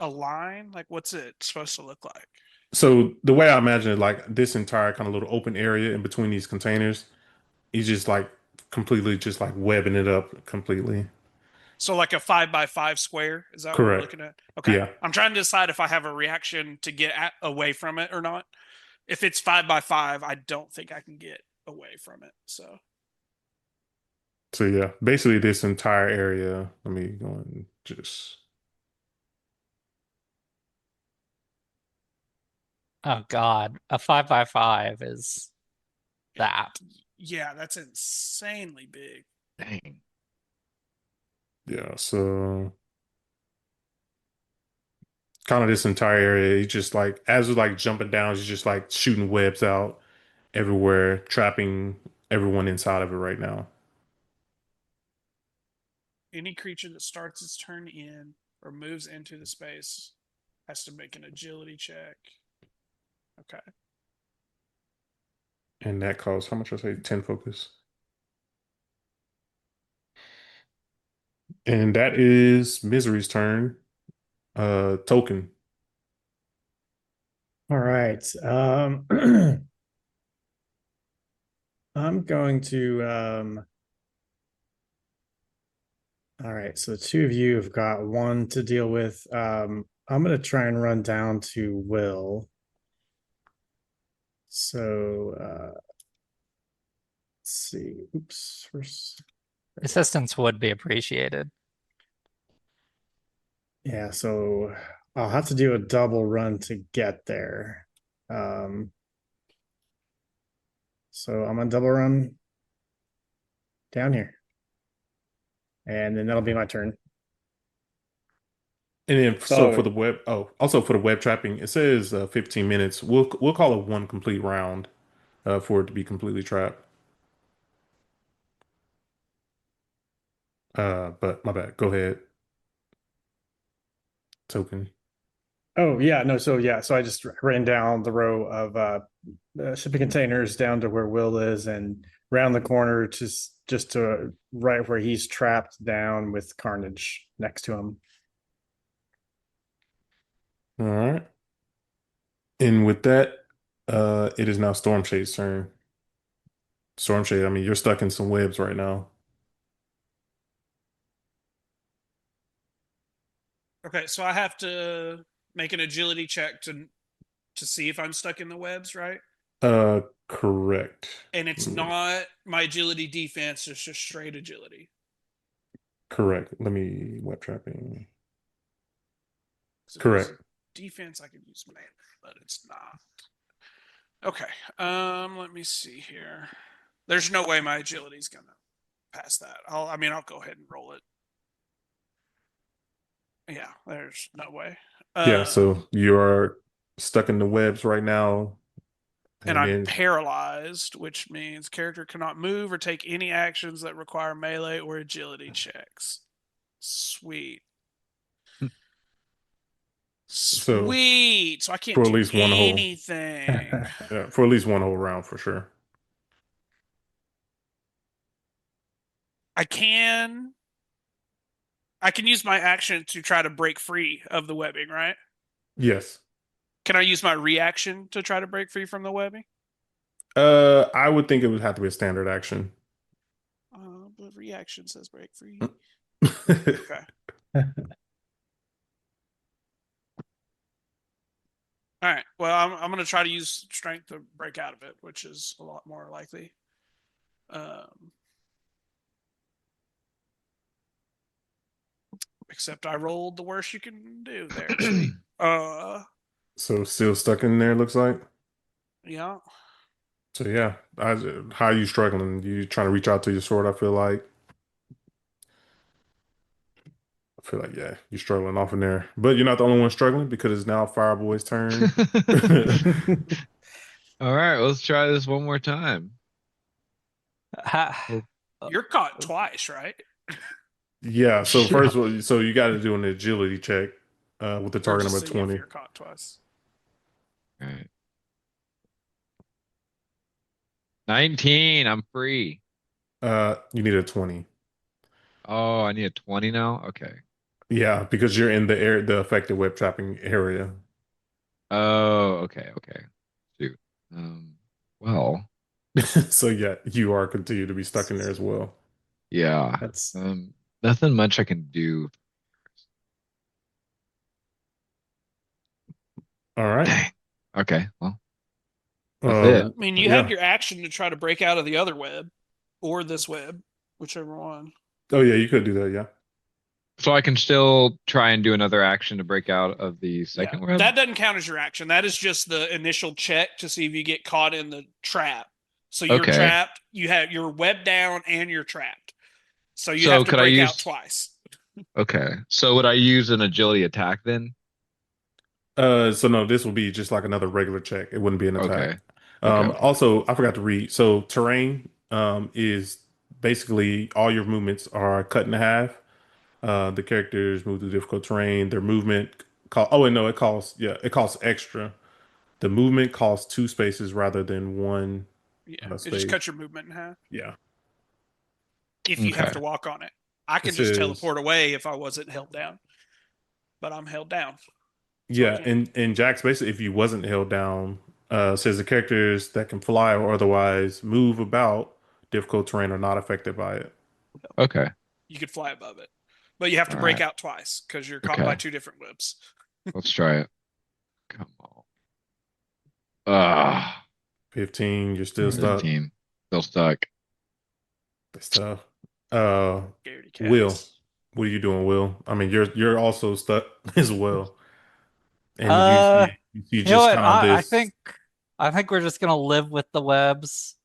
line? Like what's it supposed to look like? So the way I imagine it, like this entire kind of little open area in between these containers, he's just like completely just like webbing it up completely. So like a 5 by 5 square. Is that what we're Correct. looking at? Okay. Yeah. I'm trying to decide if I have a reaction to get away from it or not. If it's 5 by 5, I don't think I can get away from it. So So yeah, basically this entire area. Let me go and just. Oh God, a 5 by 5 is that. yeah, that's insanely big. Dang. Yeah. So kind of this entire area. He just like as we're like jumping down, he's just like shooting webs out everywhere, trapping everyone inside of it right now. Any creature that starts its turn in or moves into the space has to make an agility check. Okay. And that costs how much I say 10 focus. And that is Misery's turn. Token. All right. I'm going to all right, so the two of you have got one to deal with. I'm gonna try and run down to Will. So let's see. Oops, first. Assistance would be appreciated. Yeah, so I'll have to do a double run to get there. So I'm gonna double run down here. And then that'll be my turn. And then So for the web, also for the web trapping, it says 15 minutes. We'll call it one complete round for it to be completely trapped. But my bad. Go ahead. Token. oh yeah, no, so yeah, so I just ran down the row of shipping containers down to where Will is and round the corner just to right where he's trapped down with Carnage next to him. All right. And with that, it is now Stormshade's turn. Stormshade, I mean, you're stuck in some webs right now. Okay, so I have to make an agility check to see if I'm stuck in the webs, right? Correct. And it's Let me- not my agility defense, it's just straight agility. Correct. Let me web trapping. Correct. Defense, I could use melee, but it's not. Okay. Let me see here. There's no way my agility's gonna pass that. I'll go ahead and roll it. Yeah, there's no way. Yeah, so you are stuck in the webs right now. And I'm then paralyzed, which means character cannot move or take any actions that require melee or agility checks. Sweet. Sweet. So I can't for at do least one whole anything. yeah, for at least one whole round for sure. I can use my action to try to break free of the webbing, right? Yes. Can I use my reaction to try to break free from the webbing? I would think it would have to be a standard action. But reaction says break free. Okay. All right. Well, I'm going to try to use strength to break out of it, which is a lot more likely. Except I rolled the worst you can do there. Sweet. So still stuck in there, looks like. Yeah. So yeah, how are you struggling? You trying to reach out to your sword? I feel like yeah, you're struggling off in there, but you're not the only one struggling because it's now Fireboy's turn. All right, let's try this one more time. You're caught twice, right? Yeah. So first, so you got to do an agility check with the target number 20. You're caught twice. All right. 19. I'm free. You need a 20. Oh, I need a 20 now. Okay. Yeah, because you're in the affected web trapping area. Oh, okay. Shoot. Well. So yeah, you are continue to be stuck in there as well. Yeah. That's Nothing much I can do. All right. Dang. Okay. Well, that's it. I mean, you had your action to try to break out of the other web or this web, whichever one. Oh yeah, you could do that. Yeah. So I can still try and do another action to break out of the second web? That doesn't count as your action. That is just the initial check to see if you get caught in the trap. So you're trapped. You have your web down and you're trapped. So you have to break out twice. Okay. So would I use an agility attack then? So no, this will be just like another regular check. It wouldn't be an attack. Okay. Also, I forgot to read. So terrain is basically all your movements are cut in half. The characters move through difficult terrain. Their movement it costs extra. The movement costs 2 spaces rather than 1 It space. just cuts your movement in half. Yeah. If you have to walk on it. I can just teleport away if I wasn't held down. But I'm held down. Yeah, and Jack's basically, if you wasn't held down, says the characters that can fly or otherwise move about difficult terrain are not affected by it. Okay. You could fly above it. But you have to break out twice because you're caught by 2 different webs. Let's try it. Come on. 15, you're still stuck. 15. Still stuck. It's tough. Will, what are you doing, Will? I mean, you're also stuck as well. And you know what? kind of I think we're just gonna live with the webs.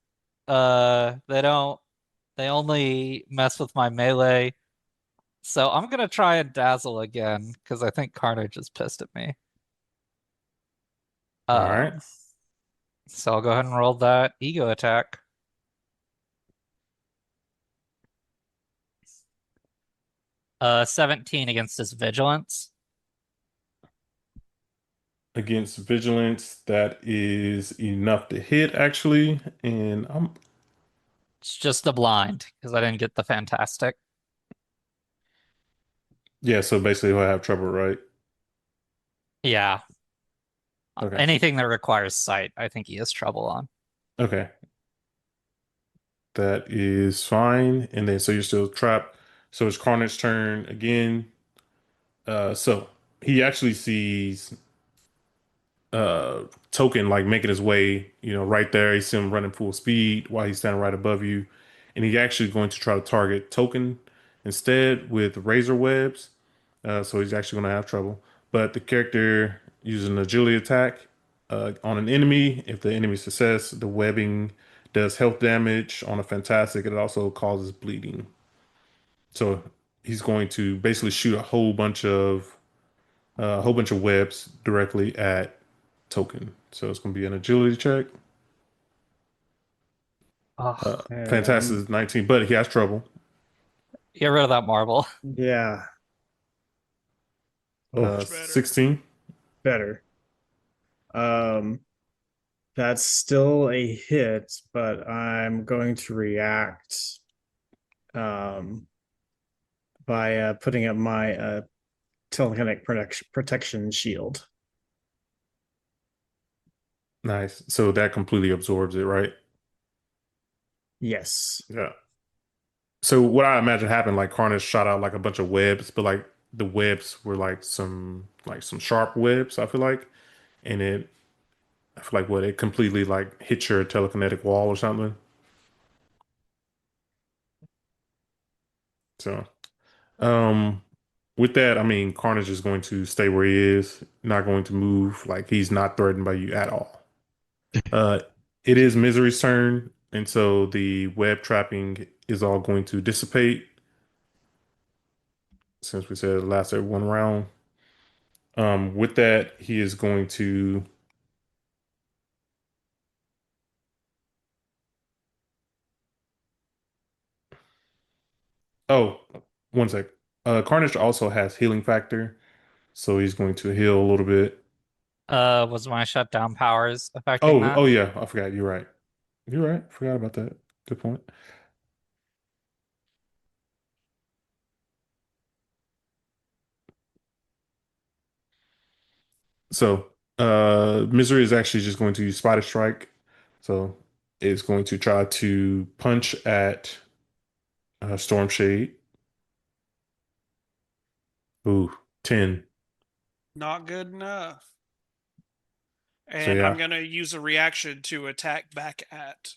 They only mess with my melee. So I'm gonna try and dazzle again because I think Carnage is pissed at me. All right. So I'll go ahead and roll that ego attack. Uh, 17 against his vigilance. Against vigilance, that is enough to hit actually, and It's just a blind because I didn't get the fantastic. Yeah, so basically he'll have trouble, right? Yeah. Okay. Anything that requires sight, I think he has trouble on. Okay. That is fine. And then so you're still trapped. So it's Carnage's turn again. So he actually sees Token like making his way, right there. He sees him running full speed while he's standing right above you. And he's actually going to try to target Token instead with razor webs. So he's actually going to have trouble. but the character uses an agility attack on an enemy. If the enemy success, the webbing does health damage. On a fantastic, it also causes bleeding. So he's going to basically shoot a whole bunch of webs directly at Token. So it's going to be an agility check. Oh, Fantastic is 19, but he has trouble. get rid of that marble. Yeah. Oh, Much better. 16. better. That's still a hit, but I'm going to react by putting up my telekinetic protection shield. Nice. So that completely absorbs it, right? Yes. Yeah. So what I imagine happened, like Carnage shot out like a bunch of webs, but like the webs were like some sharp webs, I feel like. And I feel like what it completely like hit your telekinetic wall or something. So um with that, I mean Carnage is going to stay where he is, not going to move, like he's not threatened by you at all. Uh it is Misery's turn, and so the web trapping is all going to dissipate since we said it lasted one round. With that, he is going to. Oh, one sec. Carnage also has healing factor, so he's going to heal a little bit. Was my shutdown powers affecting that? Oh yeah, I forgot. You're right. You're right. Forgot about that. Good point. So, Misery is actually just going to use Spider Strike. So, it's going to try to punch at Storm Shade. Ooh, 10. Not good enough. So And yeah. I'm gonna use a reaction to attack back at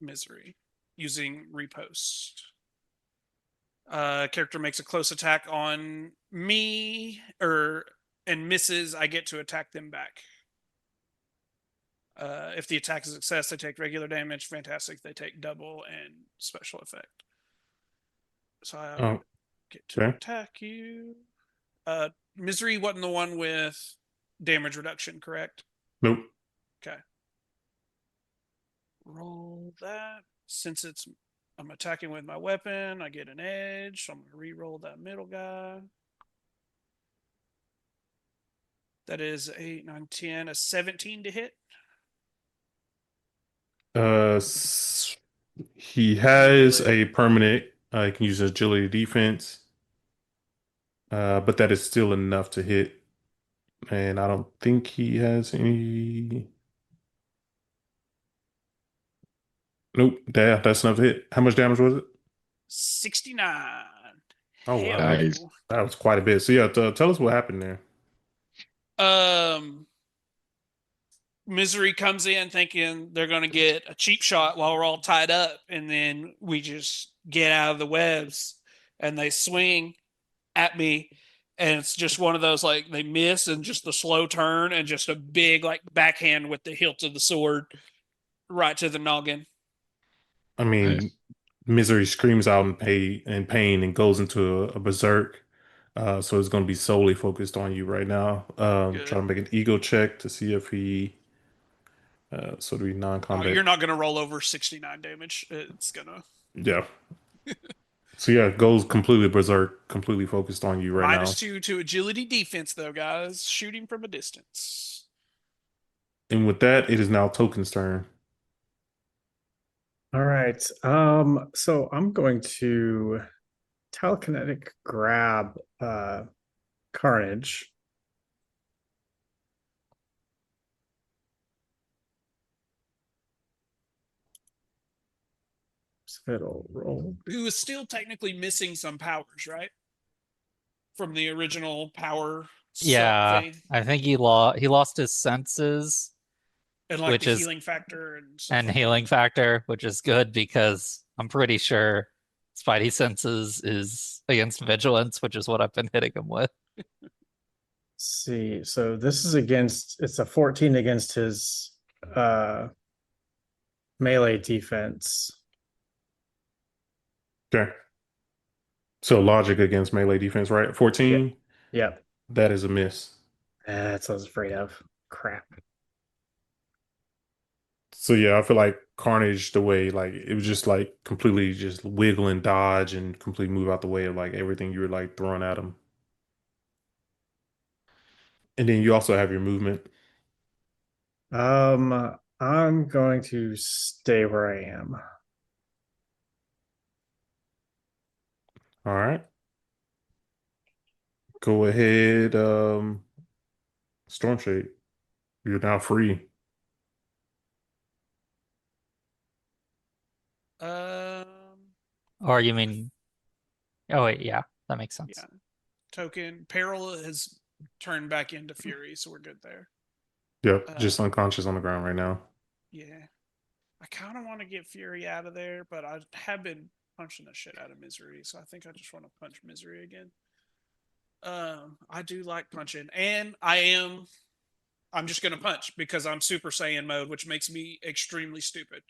Misery using repost. Character makes a close attack on me and misses, I get to attack them back. If the attack is a success, they take regular damage. Fantastic, they take double and special effect. So I get to okay. attack you. Misery wasn't the one with damage reduction, correct? Nope. Okay. Roll that. Since I'm attacking with my weapon, I get an edge, so I'm gonna re-roll that middle guy. That is 8, 9, 10, a 17 to hit. He has a permanent. He can use agility defense, but that is still enough to hit. And I don't think he has any. Nope. That's enough to hit. How much damage was it? 69. Oh wow, Hell Nice. no. that was quite a bit. So yeah, tell us what happened there. Misery comes in thinking they're going to get a cheap shot while we're all tied up, and then we just get out of the webs and they swing at me, and it's just one of those like they miss and just the slow turn and just a big like backhand with the hilt of the sword right to the noggin. I mean, Nice. Misery screams out in pain and goes into a berserk. So it's going to be solely focused on you right now. Good. Trying to make an ego check to see if he sort of Oh, non-combat. you're not going to roll over 69 damage. It's gonna Yeah. So yeah, goes completely berserk, completely focused on you right now. -2 to agility defense though, guys. Shooting from a distance. And with that, it is now Token's turn. All right. So I'm going to telekinetic grab Carnage. Spittle roll. Who is still technically missing some powers, right? From the original power Yeah, thing. I think he lost his senses And like which the is healing factor and stuff and like healing that. factor, which is good because I'm pretty sure Spidey senses is against vigilance, which is what I've been hitting him with. see. So this is against, it's a 14 against his melee defense. Okay. So logic against melee defense, right? 14. Yep. That is a miss. That's what I was afraid of. Crap. So yeah, I feel like Carnage, the way like it was just like completely just wiggle and dodge and completely move out the way of like everything you were like throwing at him. And then you also have your movement. I'm going to stay where I am. All right. Go ahead, Stormshade. You're now free. Um, Or you mean? Oh wait, yeah, that makes sense. yeah. Token Peril has turned back into Fury, so we're good there. Yep, just unconscious on the ground right now. Yeah. I kind of want to get Fury out of there, but I have been punching the shit out of Misery, so I think I just want to punch Misery again. I do like punching, and I'm just gonna punch because I'm Super Saiyan mode, which makes me extremely stupid,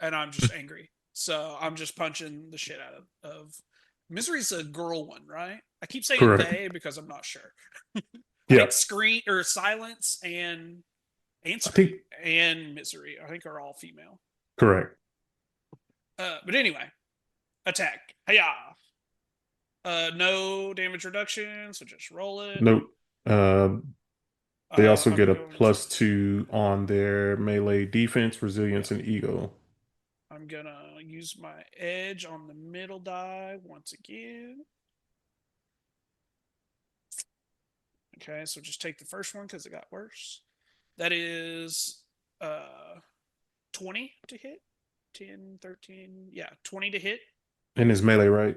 and I'm just angry. So I'm just punching the shit out of Misery's a girl one, right? I keep saying Correct. they because I'm not sure. I Yeah, think Screen or Silence and I Scream think and Misery, I think, are all female. correct. But anyway, attack. Hiya! No damage reduction, so just roll it. Nope. They also I'm get a going +2 on their melee defense, resilience, and ego. I'm gonna use my edge on the middle die once again. Okay, so just take the first one because it got worse. That is 20 to hit. 10, 13. Yeah, 20 to hit. And it's melee, right?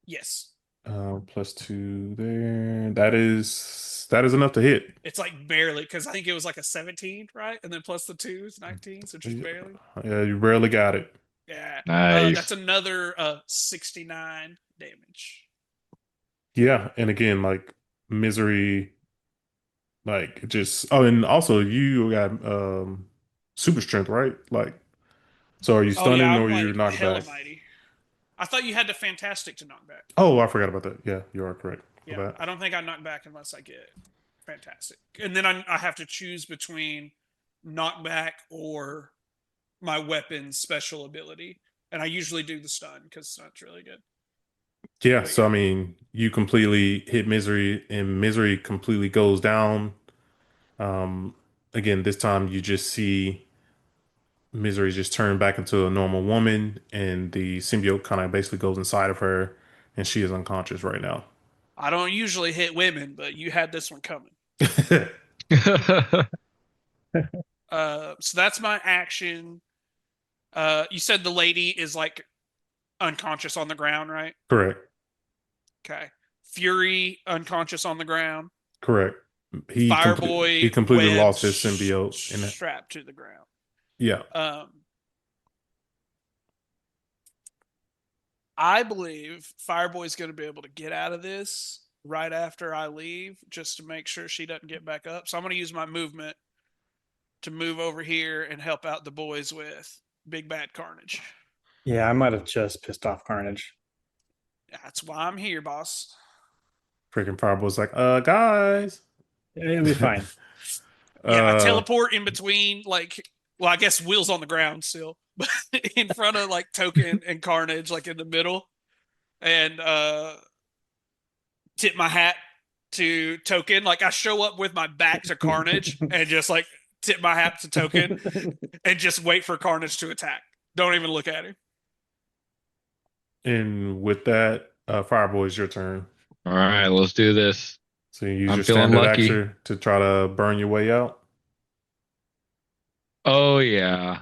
Yes. +2 there. That is enough to hit. It's like barely, because I think it was like a 17, right? And then plus the 2 is 19, so just barely. Yeah, you barely got it. Yeah. Nice. That's another 69 damage. Yeah, and again, like Misery, like just and also you got super strength, right? Like, so are you Oh yeah, stunning or I'm are you like knocked hella back? mighty. I thought you had the fantastic to knock back. Oh, I forgot about that. Yeah, you are correct. My Yeah, bad. I don't think I knock back unless I get fantastic, and then I have to choose between knockback or my weapon's special ability, and I usually do the stun because stun's really good. Yeah, But so I yeah. mean, you completely hit Misery, and Misery completely goes down. Um, Again, this time you just see Misery just turn back into a normal woman, and the symbiote kind of basically goes inside of her, and she is unconscious right now. I don't usually hit women, but you had this one coming. So that's my action. You said the lady is like unconscious on the ground, right? Correct. Okay. Fury unconscious on the ground. Correct. He Fireboy completely web lost his symbiote, and strapped to the ground. yeah, I believe Fireboy's going to be able to get out of this right after I leave, just to make sure she doesn't get back up. So I'm going to use my movement to move over here and help out the boys with Big Bad Carnage. Yeah, I might have just pissed off Carnage. That's why I'm here, boss. freaking Fireboy's like, guys. It'll be fine. Yeah, I teleport in between, like, well, I guess Will's on the ground still, but in front of like Token and Carnage, like in the middle, and tip my hat to Token. Like I show up with my back to Carnage and just like tip my hat to Token and just wait for Carnage to attack. Don't even look at him. And with that, Fireboy, it's your turn. All right, let's do this. So you use I'm your feeling standard lucky. action to try to burn your way out. Oh yeah,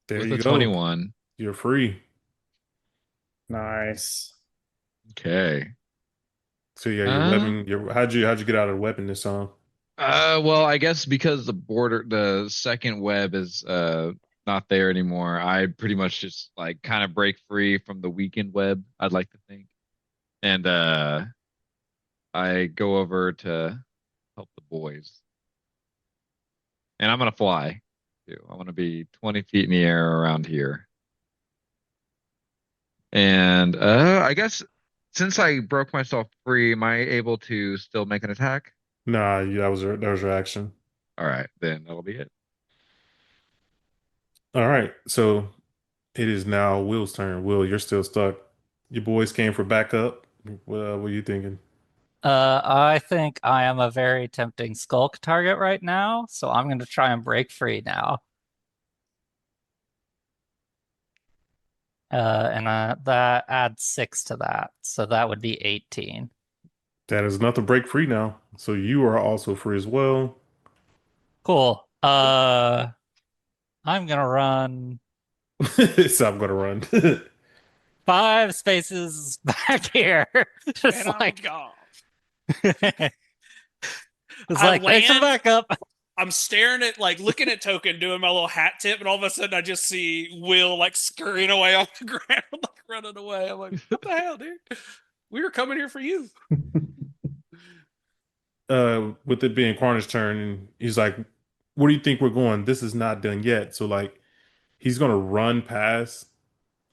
There with you the go. 21. You're free. Nice. Okay. So yeah, your weapon. How'd you get out of the weapon this time? Well, I guess because the second web is not there anymore, I pretty much just like kind of break free from the weakened web, I'd like to think. And I go over to help the boys. And I'm gonna fly too. I want to be 20 feet in the air around here. And I guess since I broke myself free, am I able to still make an attack? Nah, that was your action. All right, then that'll be it. All right, so it is now Will's turn. Will, you're still stuck. Your boys came for backup. What are you thinking? I think I am a very tempting skulk target right now, so I'm going to try and break free now. And that adds 6 to that, so that would be 18. That is enough to break free now. So you are also free as well. Cool. I'm gonna run So I'm gonna run. 5 spaces back here. Just And I'm like gone. it's I like thanks for the land- backup. I'm staring at, like, looking at Token doing my little hat tip, and all of a sudden I just see Will, like, scurrying away on the ground, like running away. I'm like, what the hell, dude? We were coming here for you. With it being Carnage's turn, he's like, "Where do you think we're going? This is not done yet." So like, he's gonna run past.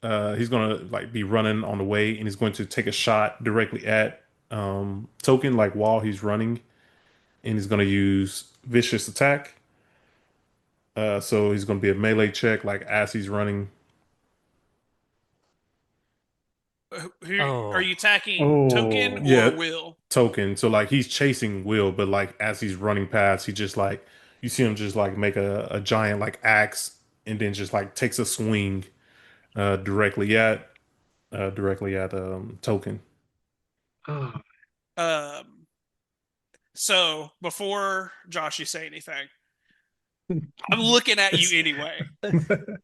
He's gonna like be running on the way, and he's going to take a shot directly at Token, like while he's running, and he's gonna use vicious attack. So he's gonna be a melee check, like as he's running. Who Oh. are you attacking? Oh. Token or Yeah. Will? Token. So like he's chasing Will, but like as he's running past, he just like you see him just like make a giant like axe and then just like takes a swing directly at Token. Oh. Um. So before Josh, you say anything, I'm looking at you anyway.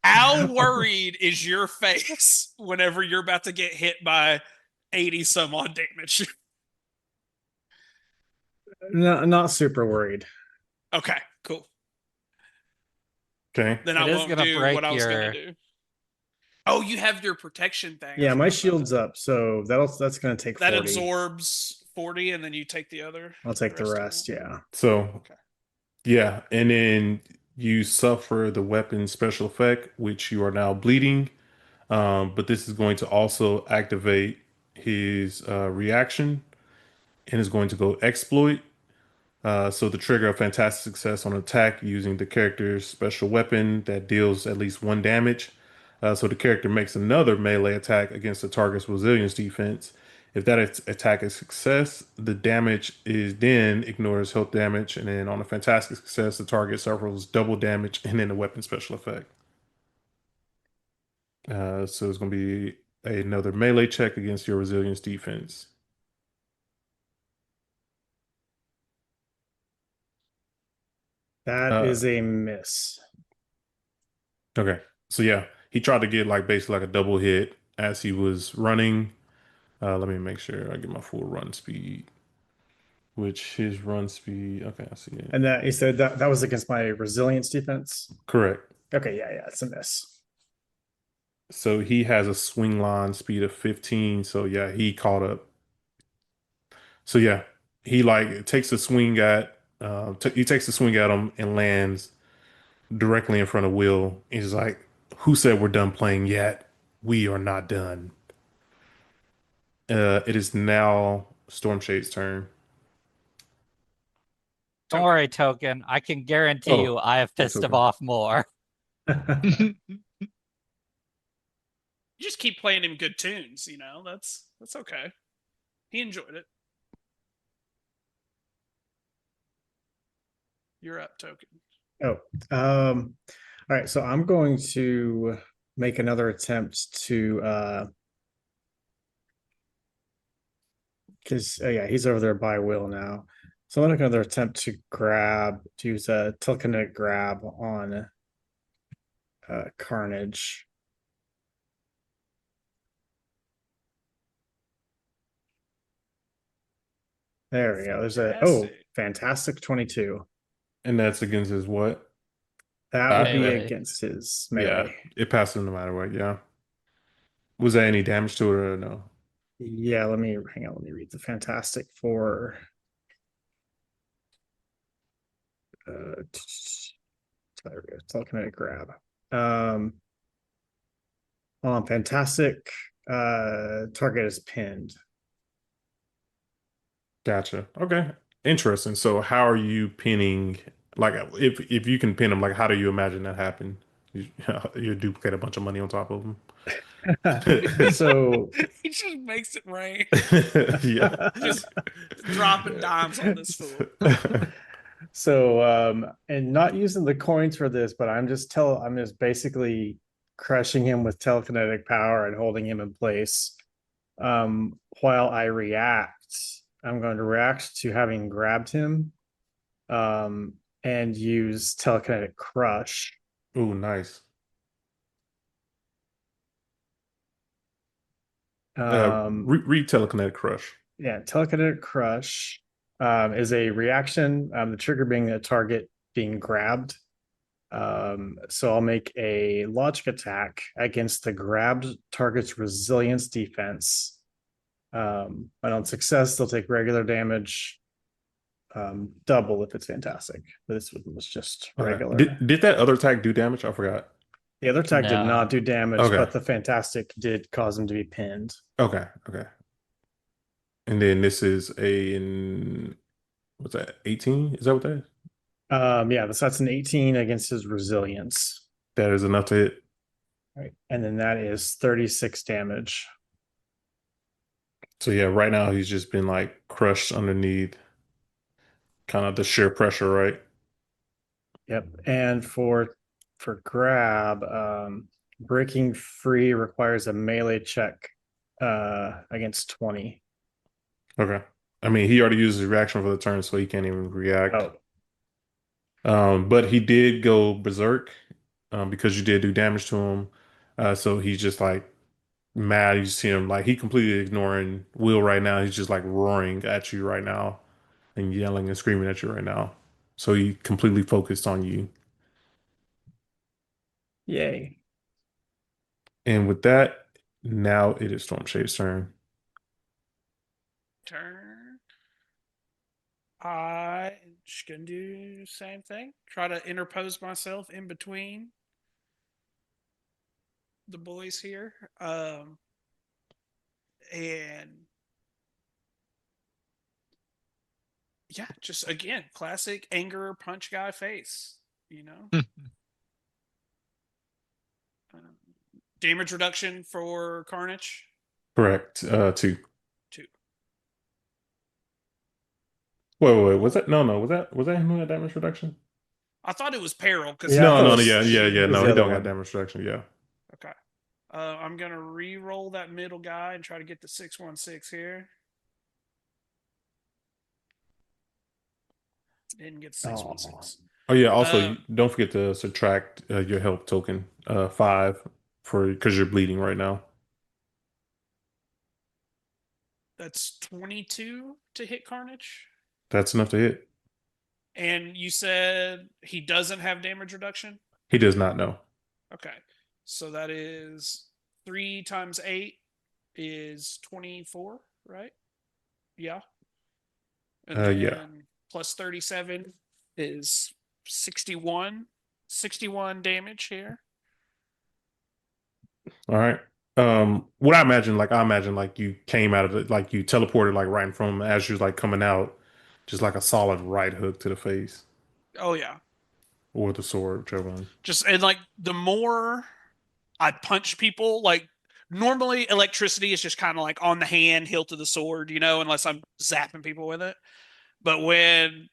How worried is your face whenever you're about to get hit by 80 some odd damage? Not super worried. Okay, cool. Okay. Then It I is won't gonna do break what I was your- gonna do. Oh, you have your protection thing. I Yeah, my forgot about shield's that. up, so that's gonna take That 40. absorbs 40, and then you take the other. I'll take the of rest. it. Yeah. So Okay. yeah, and then you suffer the weapon special effect, which you are now bleeding. But this is going to also activate his reaction and is going to go exploit. So to trigger a fantastic success on attack using the character's special weapon that deals at least 1 damage. So the character makes another melee attack against the target's resilience defense. If that attack is success, the damage is then ignores health damage, and then on a fantastic success, the target suffers double damage and then the weapon special effect. So it's going to be another melee check against your resilience defense. That is a miss. Okay. So yeah, he tried to get like basically like a double hit as he was running. Let me make sure I get my full run speed. Which his run speed. Okay, I see it. And that you said that was against my resilience defense. Correct. Okay, yeah, it's a miss. So he has a swing line speed of 15. So yeah, he caught up. So yeah, he like takes a swing at he takes a swing at him and lands directly in front of Will. He's like, "Who said we're done playing yet? We are not done." It is now Stormshade's turn. Don't worry, Token. I can guarantee Oh, you I have yeah, pissed him Token. off more. You just keep playing him good tunes, you know. That's okay. He enjoyed it. You're up, Token. Oh, all right. So I'm going to make another attempt to because yeah, he's over there by Will now. So I'm gonna make another attempt to use a telekinetic grab on Carnage. There we go. There's Fantastic. fantastic 22. And that's against his what? That would be Melee. against his Yeah, melee. it passes no matter what. Yeah. Was there any damage to it or no? Yeah, let me read the fantastic for There we go. Telekinetic grab. Um, fantastic. Target is pinned. Gotcha. Okay. Interesting. So how are you pinning, like if you can pin them, like how do you imagine that happen? You duplicate a bunch of money on top of them. So He just makes it rain. Yeah. Just dropping dimes on this fool. so and not using the coins for this, but I'm just basically crushing him with telekinetic power and holding him in place. While I react, I'm going to react to having grabbed him, and use telekinetic crush. Ooh, nice. Read Telekinetic Crush. Yeah, telekinetic crush is a reaction. The trigger being a target being grabbed. So I'll make a logic attack against the grabbed target's resilience defense. And on success, they'll take regular damage, double if it's fantastic. But this one was just Okay. regular. Did that other attack do damage? I forgot. The other attack did No. not do damage, Okay. but the fantastic did cause him to be pinned. Okay. Okay. And then this is what's that? 18? Is that what that is? Yeah, that's an 18 against his resilience. That is enough to hit. Right. And then that is 36 damage. So yeah, right now he's just been like crushed underneath kind of the sheer pressure, right? Yep. And for grab, breaking free requires a melee check against 20. Okay. I mean, he already used his reaction for the turn, so he can't even react. But he did go berserk because you did do damage to him. So he's just like mad. You see him like he completely ignoring Will right now. He's just like roaring at you right now and yelling and screaming at you right now. So he completely focused on you. Yay. And with that, now it is Stormshade's turn. Turn. I just gonna do the same thing. Try to interpose myself in between the boys here. And yeah, just again, classic anger punch guy face, you know. Damage reduction for Carnage. Correct. 2. 2. Wait. Was that no? Was that him who had damage reduction? I thought it was Peril because Yeah, I thought No. it was- Yeah. it was No, the he other don't got one. damage reduction. Yeah. Okay. I'm gonna re-roll that middle guy and try to get the 616 here. Didn't get 616. Oh yeah. Also, Uh, don't forget to subtract your help token 5 because you're bleeding right now. That's 22 to hit Carnage. That's enough to hit. And you said he doesn't have damage reduction? He does not know. Okay. So that is 3 times 8 is 24, right? Yeah. And then Yeah. plus 37 is 61. 61 damage here. All right. What I imagine like you came out of it, like you teleported like right in front of him as you're like coming out, just like a solid right hook to the face Oh yeah. or the sword, whichever one. Just and like the more I punch people, like normally electricity is just kind of like on the hand, hilt of the sword, you know, unless I'm zapping people with it. But when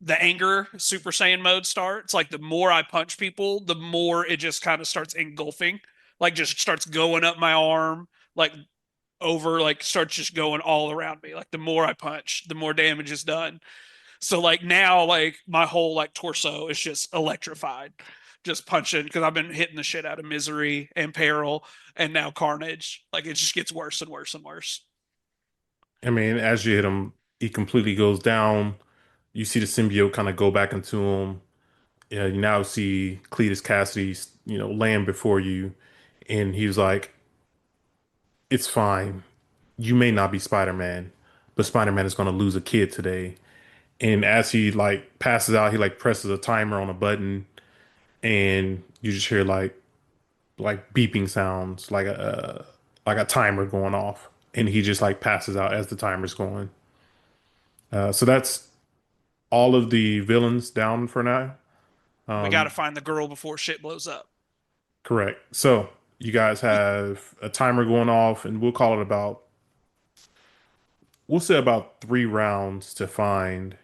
the anger Super Saiyan mode starts, like the more I punch people, the more it just kind of starts engulfing, like just starts going up my arm, like over, like starts just going all around me. Like the more I punch, the more damage is done. So like now, like my whole like torso is just electrified, just punching because I've been hitting the shit out of Misery and Peril and now Carnage. Like it just gets worse and worse and worse. I mean, as you hit him, he completely goes down. You see the symbiote kind of go back into him. Yeah, you now see Cletus Cassidy, land before you, and he was like, "It's fine. You may not be Spider-Man, but Spider-Man is going to lose a kid today." And as he like passes out, he like presses a timer on a button, and you just hear like beeping sounds, like a timer going off, and he just like passes out as the timer's going. So that's all of the villains down for now. We got to find the girl before shit blows up. Correct. So you guys have a timer going off, and we'll say about 3 rounds to find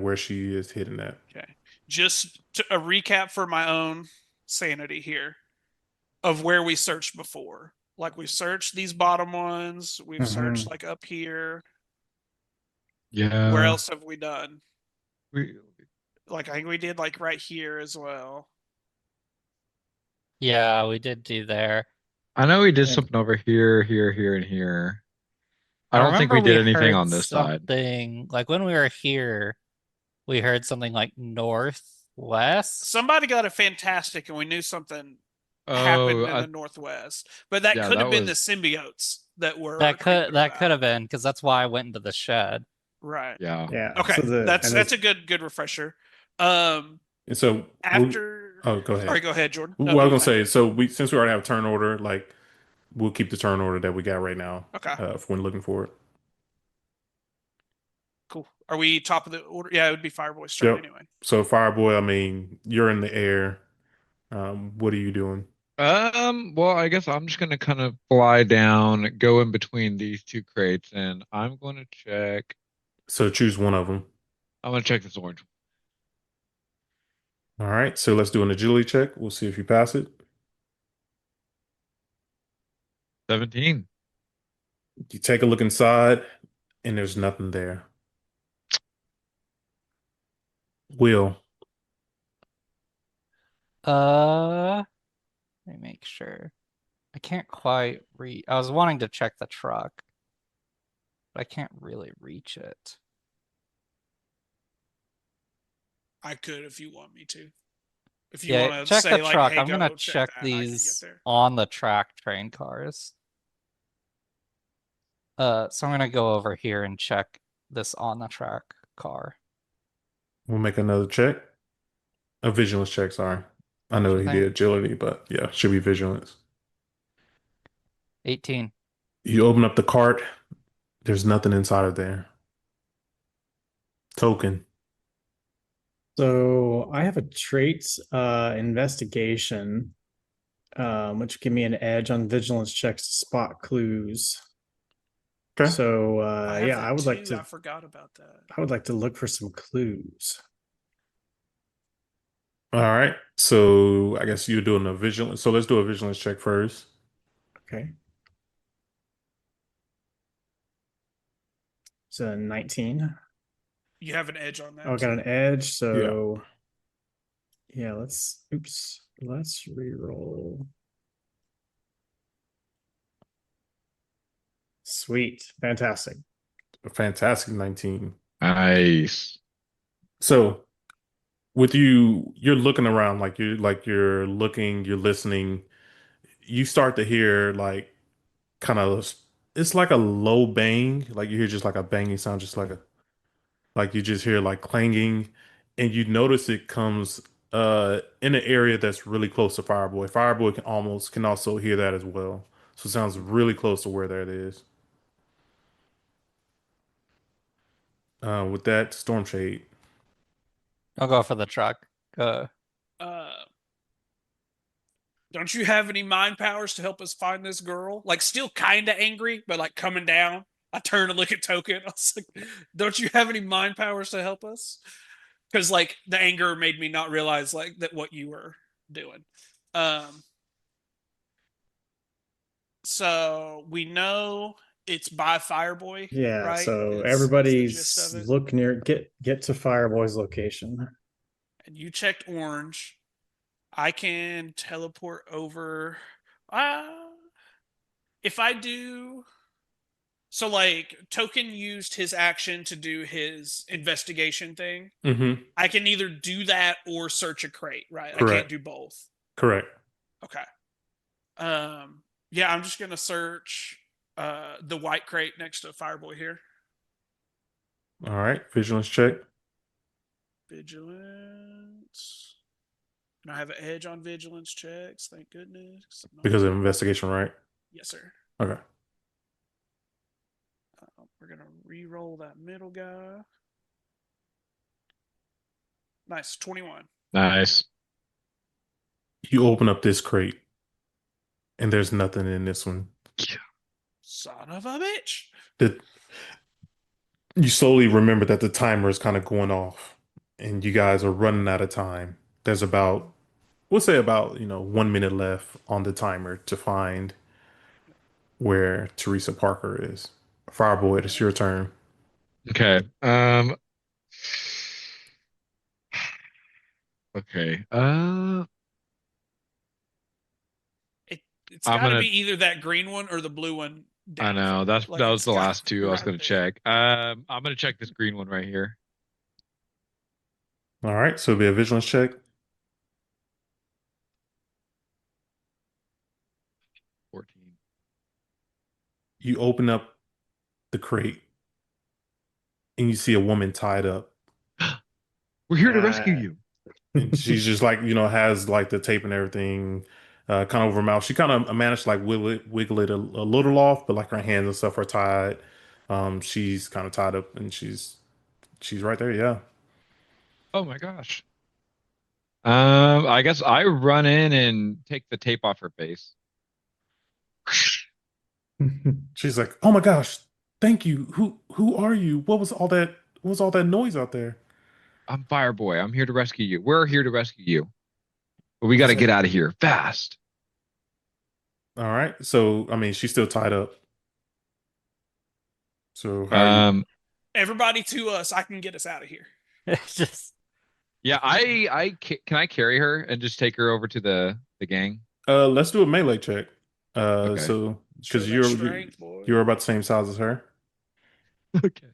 where she is hidden at. Okay. Just a recap for my own sanity here of where we searched before. Like we've searched these bottom ones, we've searched like up here. Yeah. Where else have we done? We, Like I think we did like right here as well. Yeah, we did do there. I know we did Yeah. something over here, here, and here. I don't think remember we did we anything heard on this side. something like when we were here, we heard something like northwest. Somebody got a fantastic and we knew something Oh, happened in the northwest. But that Yeah, could that have been the was- symbiotes that were That creeping could about. have been because that's why I went into the shed. Right. yeah. Yeah. Okay. So That's a good refresher. And so After oh, go ahead. Sorry, go ahead, Jordan. Well, I was gonna say, so since we already have a turn order, like we'll keep the turn order that we got right now. Okay. When looking for it. Cool. Are we top of the order? Yeah, it would be Fireboy's turn Yep. anyway. So Fireboy, I mean, you're in the air. What are you doing? Well, I guess I'm just gonna kind of fly down, go in between these two crates, and I'm gonna check. So choose one of them. I'm gonna check this orange. All right. So let's do an agility check. We'll see if you pass it. 17. You take a look inside, and there's nothing there. Will. Let me make sure. I can't quite reach. I was wanting to check the truck, but I can't really reach it. I could if you want me to. If you Yeah, want to check say the like, truck. hey, I'm go gonna check that, I can get these there. on the track train cars. So I'm gonna go over here and check this on the track car. We'll make another check. A vigilance check, sorry. I know he Sure did thing. agility, but yeah, should be vigilance. 18. You open up the cart. There's nothing inside of there. Token. So I have a trait investigation, which give me an edge on vigilance checks to spot clues. Okay. So I have yeah, that I would like too. to I forgot about that. I would like to look for some clues. All right. So I guess you're doing a vigilance. So let's do a vigilance check first. Okay. So 19. You have an edge on that. Oh, I got too. an edge. So yeah, let's reroll. Sweet. Fantastic. A fantastic 19. Nice. So with you're looking around you're looking, you're listening. You start to hear like kind of it's like a low bang, like you hear just like a banging sound, just like you just hear like clanging, and you notice it comes in an area that's really close to Fireboy. Fireboy can also hear that as well. So it sounds really close to where that is. With that, Storm Shade. I'll go for the truck. Uh, don't you have any mind powers to help us find this girl? Like, still kind of angry, but like coming down. I turn to look at Token. I was like, don't you have any mind powers to help us? Because like the anger made me not realize like that what you were doing. So we know it's by Fireboy. Yeah, right? so It's the everybody's gist of it. look near get to Fireboy's location. And you checked orange. I can teleport over. If I do. So, like, Token used his action to do his investigation thing. Mm-hmm. I can either do that or search a crate, right? Correct. I can't do both. Correct. Okay. Yeah, I'm just gonna search the white crate next to Fireboy here. All right, vigilance check. Vigilance. And I have an edge on vigilance checks. Thank goodness. Because of investigation, right? Yes, sir. Okay. We're gonna re-roll that middle guy. Nice, 21. Nice. You open up this crate, and there's nothing in this one. Son of a bitch. That you slowly remember that the timer is kind of going off, and you guys are running out of time. There's about, we'll say about 1 minute left on the timer to find where Teresa Parker is. Fireboy, it's your turn. Okay. Okay. It's I'm got to gonna. be either that green one or the blue one. I Down know from that it. Like, was it's the gotta last be two I was right gonna there. check. I'm gonna check this green one right here. All right, so it'll be a vigilance check. 14. You open up the crate, and you see a woman tied up. We're here to rescue you. And she's just like, has like the tape and everything kind of over her mouth. She kind of managed to like wiggle it a little off, but like her hands and stuff are tied. She's kind of tied up, and she's right there. Yeah. Oh my gosh. I guess I run in and take the tape off her face. She's like, "Oh my gosh, thank you. Who are you? What was all that? What was all that noise out there?" I'm Fireboy. I'm here to rescue you. We're here to rescue you. But we got She's to get like, out of here fast. "All right." So I mean, she's still tied up. So how are you? Um, Everybody to us. I can get us out of here. Just yeah, can I carry her and just take her over to the gang? Let's do a melee check. Okay. So Show because that strength, boy. you're about the same size as her. Okay.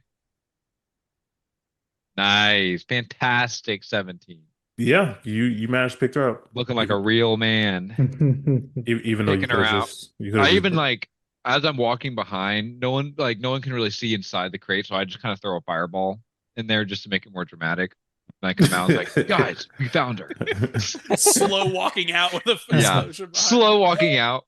Nice. Fantastic 17. Yeah, you managed to pick her up, Looking like a real man. even though Taking her out. you could have I just even like as I'm walking behind, no one can really see inside the crate, so I just kind of throw a fireball in there just to make it more dramatic. And I come out, I was like, guys, we found her. Slow walking out with a Yeah. explosion behind Slow it. walking out.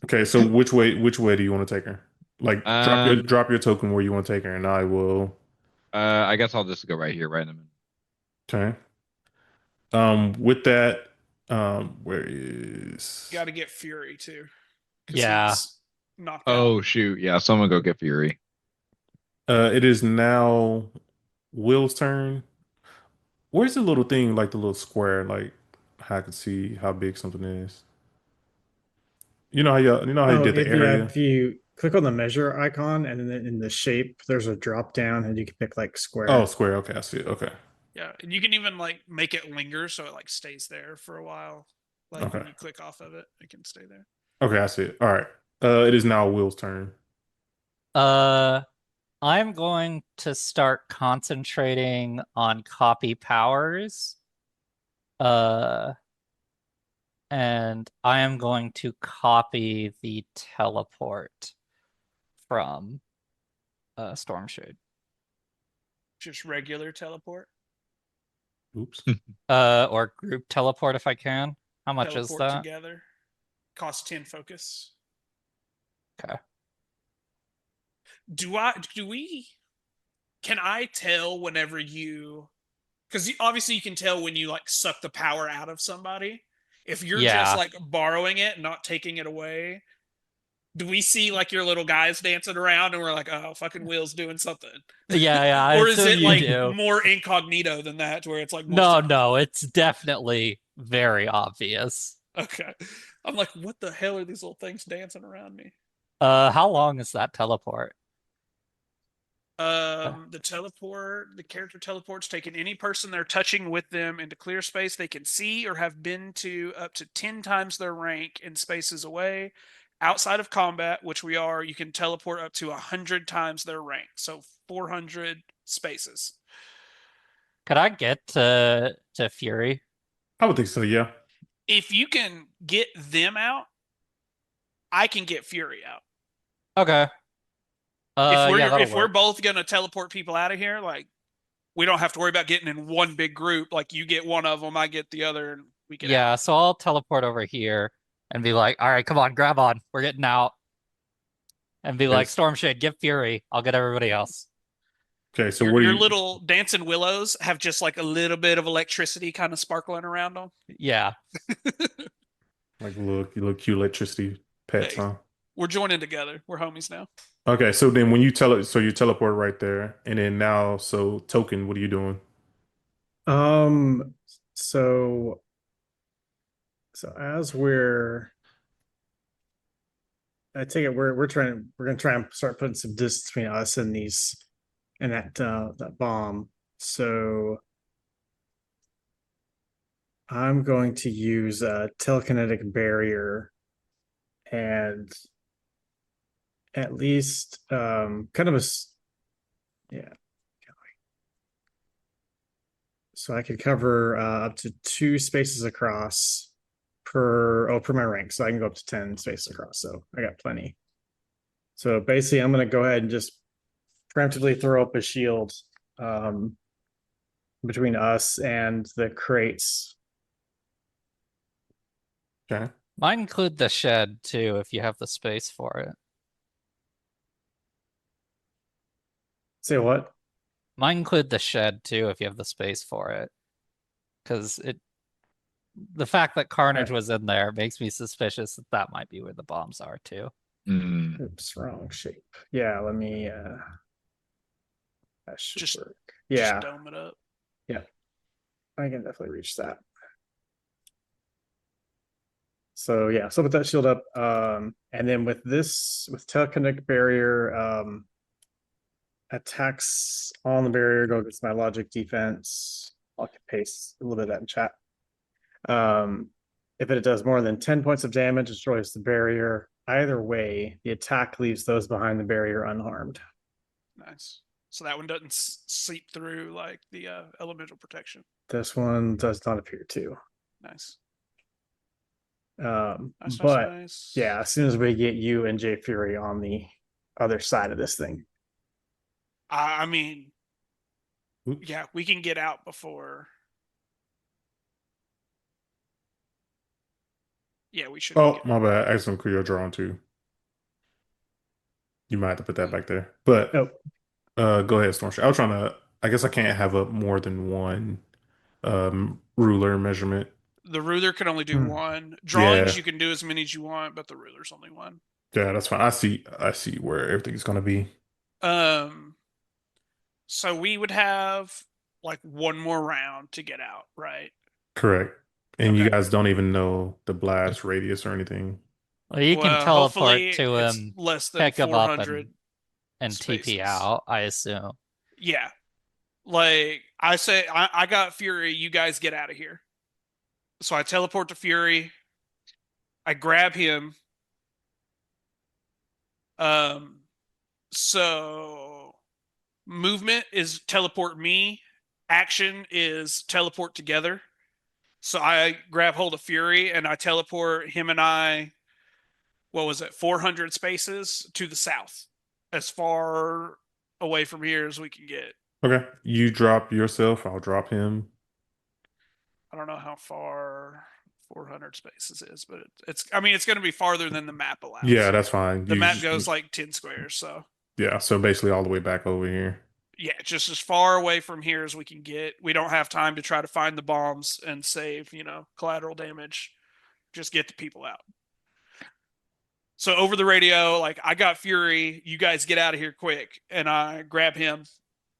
Okay, so which way do you want to take her? Like Um, drop your token where you want to take her, and I will. I guess I'll just go right here, right in the middle. Okay. With that, where is? Got to get Fury too. 'Cause yeah. he's knocked out. Oh shoot, yeah, someone go get Fury. It is now Will's turn. Where's the little thing, like the little square, like how I can see how big something is? You know how you Oh, did the area? if you click on the measure icon and then in the shape, there's a drop down and you can pick like square. Oh, square. Okay, I see it. Okay. Yeah, and you can even like make it linger so it like stays there for a while. Like Okay. when you click off of it, it can stay there. Okay, I see it. All right. It is now Will's turn. I'm going to start concentrating on copy powers. And I am going to copy the teleport from Storm Shade. Just regular teleport. Oops. Or group teleport if I can. How much is Teleport that? together. Cost 10 focus. Okay. Can I tell whenever because obviously you can tell when you like suck the power out of somebody. If you're just like borrowing it, not taking it away, do we see like your little guys dancing around and we're like, oh, fucking Will's doing something? Yeah, Or is it like do. more incognito than that, to where it's like No, it's definitely very obvious. Okay. I'm like, what the hell are these little things dancing around me? How long is that teleport? The character teleports, taking any person they're touching with them into clear space they can see or have been to up to 10 times their rank in spaces away. Outside of combat, which we are, you can teleport up to 100 times their rank. So 400 spaces. Could I get to Fury? I would think so, yeah. If you can get them out, I can get Fury out. Okay. Yeah, that'll If we're work. both gonna teleport people out of here, like we don't have to worry about getting in one big group. Like you get one of them, I get the other, and we get Yeah, out. so I'll teleport over here and be like, all right, come on, grab on. We're getting out. And be like, Yes. Stormshade, get Fury. I'll get everybody else. Okay, so what do Your you little dancing willows have just like a little bit of electricity kind of sparkling around them. Yeah. like little cute electricity pets, Hey, huh? we're joining together. We're homies now. Okay, so then when you so you teleport right there, and then now, so Token, what are you doing? Um, so so as I take it we're gonna try and start putting some distance between us and that bomb. So I'm going to use a telekinetic barrier and at least kind of yeah. So I could cover up to 2 spaces across per my rank. So I can go up to 10 spaces across. So I got plenty. So basically I'm gonna go ahead and just preemptively throw up a shield between us and the crates. Okay. Might include the shed too, if you have the space for it. Say what? Might include the shed too, if you have the space for it. Because the fact that Carnage was in there makes me suspicious that that might be where the bombs are too. Mm. Oops, wrong shape. Yeah, let me that should Just work. just Yeah, dome it up. I can definitely reach that. So yeah, so put that shield up. And then with telekinetic barrier, attacks on the barrier go against my logic defense. I'll paste a little bit of that in chat. If it does more than 10 points of damage, destroys the barrier. Either way, the attack leaves those behind the barrier unharmed. Nice. So that one doesn't seep through like the elemental protection. This one does not appear to. Nice. But Nice. yeah, as soon as we get you and Jay Fury on the other side of this thing. I mean, Oops. yeah, we can get out before. Yeah, we should. Oh, my bad. I accidentally clear your drawing too. You might have to put that back there. But go ahead, Stormshade. I was trying to. I guess I can't have up more than one ruler measurement. The ruler can only do one. Drawings Yeah. you can do as many as you want, but the ruler's only one. Yeah, that's fine. I see where everything's gonna be. So we would have like one more round to get out, right? Correct. And you Okay. guys don't even know the blast radius or anything. Well, you can Well, teleport hopefully to it's him, less than pick him up, 400 and TP spaces. out, I assume. Yeah. Like I say, I got Fury, you guys get out of here. So I teleport to Fury. I grab him. So movement is teleport me. Action is teleport together. So I grab hold of Fury and I teleport him and I, what was it, 400 spaces to the south, as far away from here as we can get. Okay. You drop yourself, I'll drop him. I don't know how far 400 spaces is, but I mean, it's going to be farther than the map allows. Yeah, that's fine. The You map just- goes like 10 squares, so. Yeah, so basically all the way back over here. Yeah, just as far away from here as we can get. We don't have time to try to find the bombs and save, collateral damage. Just get the people out. So over the radio, like, I got Fury, you guys get out of here quick, and I grab him,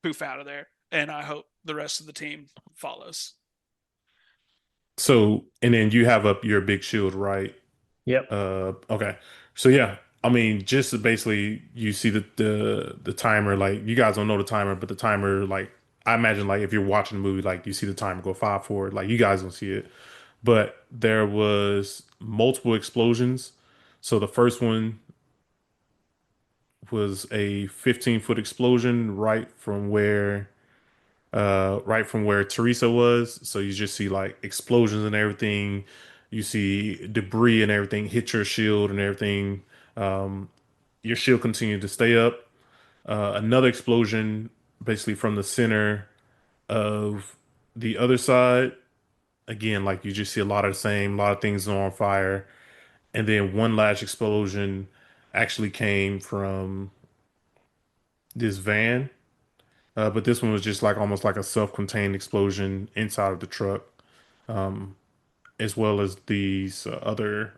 poof out of there, and I hope the rest of the team follows. So, and then you have up your big shield, right? Yep. Okay. So yeah, I mean, just basically you see the timer, like you guys don't know the timer, but the timer, like I imagine like if you're watching the movie, like you see the timer go 5 forward, like you guys don't see it. But there was multiple explosions. So the first one was a 15-foot explosion right from where Teresa was. So you just see like explosions and everything. You see debris and everything hit your shield and everything. Your shield continued to stay up. Another explosion, basically from the center of the other side. Again, like you just see a lot of the same, a lot of things are on fire. And then one last explosion actually came from this van. But this one was just like almost like a self-contained explosion inside of the truck, as well as these other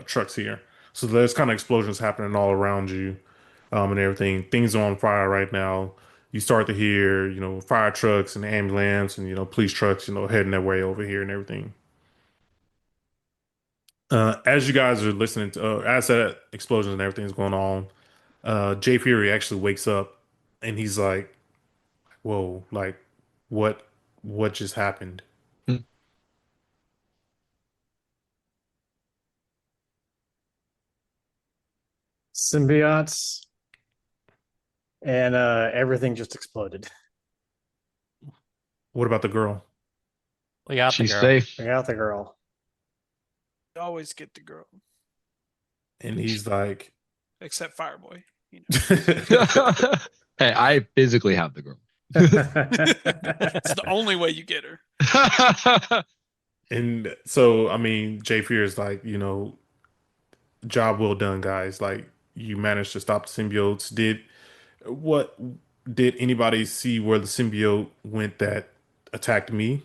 trucks here. So there's kind of explosions happening all around you, and everything. Things are on fire right now. You start to hear, fire trucks and ambulance and, police trucks, heading their way over here and everything. As you guys are listening to, as that explosion and everything's going on, Jay Fury actually wakes up and he's like, "Whoa, like, what, what just happened?" Hmm. Symbiotes and everything just exploded. What about the girl? We got the She's girl. safe. We got the girl. Always get the girl, And he's like, except Fireboy. Hey, I physically have the girl. It's the only way you get her. and so, I mean, Jay Fury is like, job well done, guys. Like, you managed to stop the symbiotes. What, did anybody see where the symbiote went that attacked me?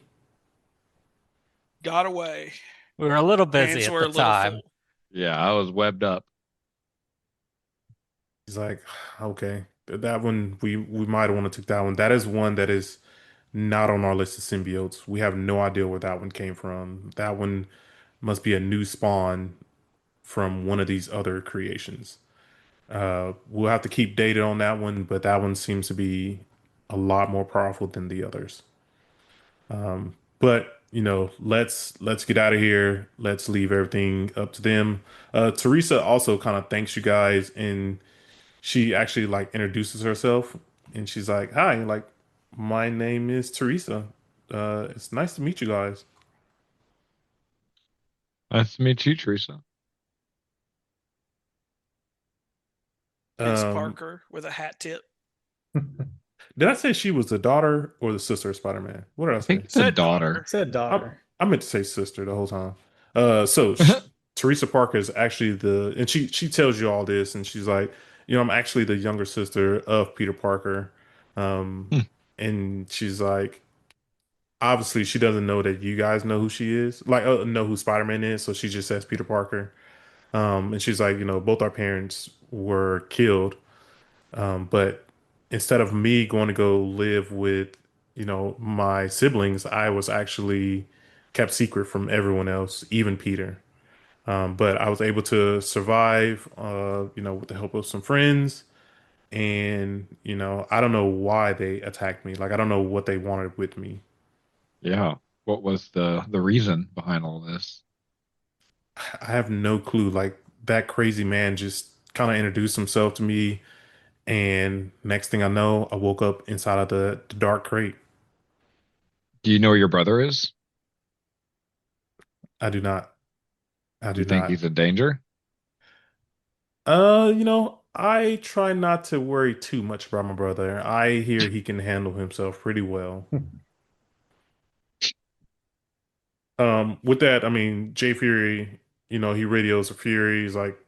Got away. We were a little busy Hands at were the a little time. full. Yeah, I was webbed up. He's like, okay, that one we might want to take that one. That is one that is not on our list of symbiotes. We have no idea where that one came from. That one must be a new spawn from one of these other creations. We'll have to keep data on that one, but that one seems to be a lot more powerful than the others. But let's get out of here. Let's leave everything up to them. Teresa also kind of thanks you guys, and she actually like introduces herself, and she's like, "Hi, like my name is Teresa. It's nice to meet you guys." Nice to meet you, Teresa. Miss Um, Parker with a hat tip. did I say she was the daughter or the sister of Spider-Man? What did I I think say? it's a Said daughter. Said I, daughter. I meant to say sister the whole time. So Teresa Parker is actually and she tells you all this, and she's like, I'm actually the younger sister of Peter Parker. Um, Hmm. and she's like, obviously she doesn't know that you guys know who she is, like know who Spider-Man is, so she just says Peter Parker. And she's like, both our parents were killed, but instead of me going to go live with, my siblings, I was actually kept secret from everyone else, even Peter. But I was able to survive, with the help of some friends. And, I don't know why they attacked me. Like, I don't know what they wanted with me. Yeah. What was the reason behind all this? I have no clue. Like, that crazy man just kind of introduced himself to me. And next thing I know, I woke up inside of the dark crate. Do you know where your brother is? I do not. I Do do you think not. he's a danger? I try not to worry too much about my brother. I hear he can handle himself pretty well. With that, I mean, Jay Fury, he radios to Fury. He's like,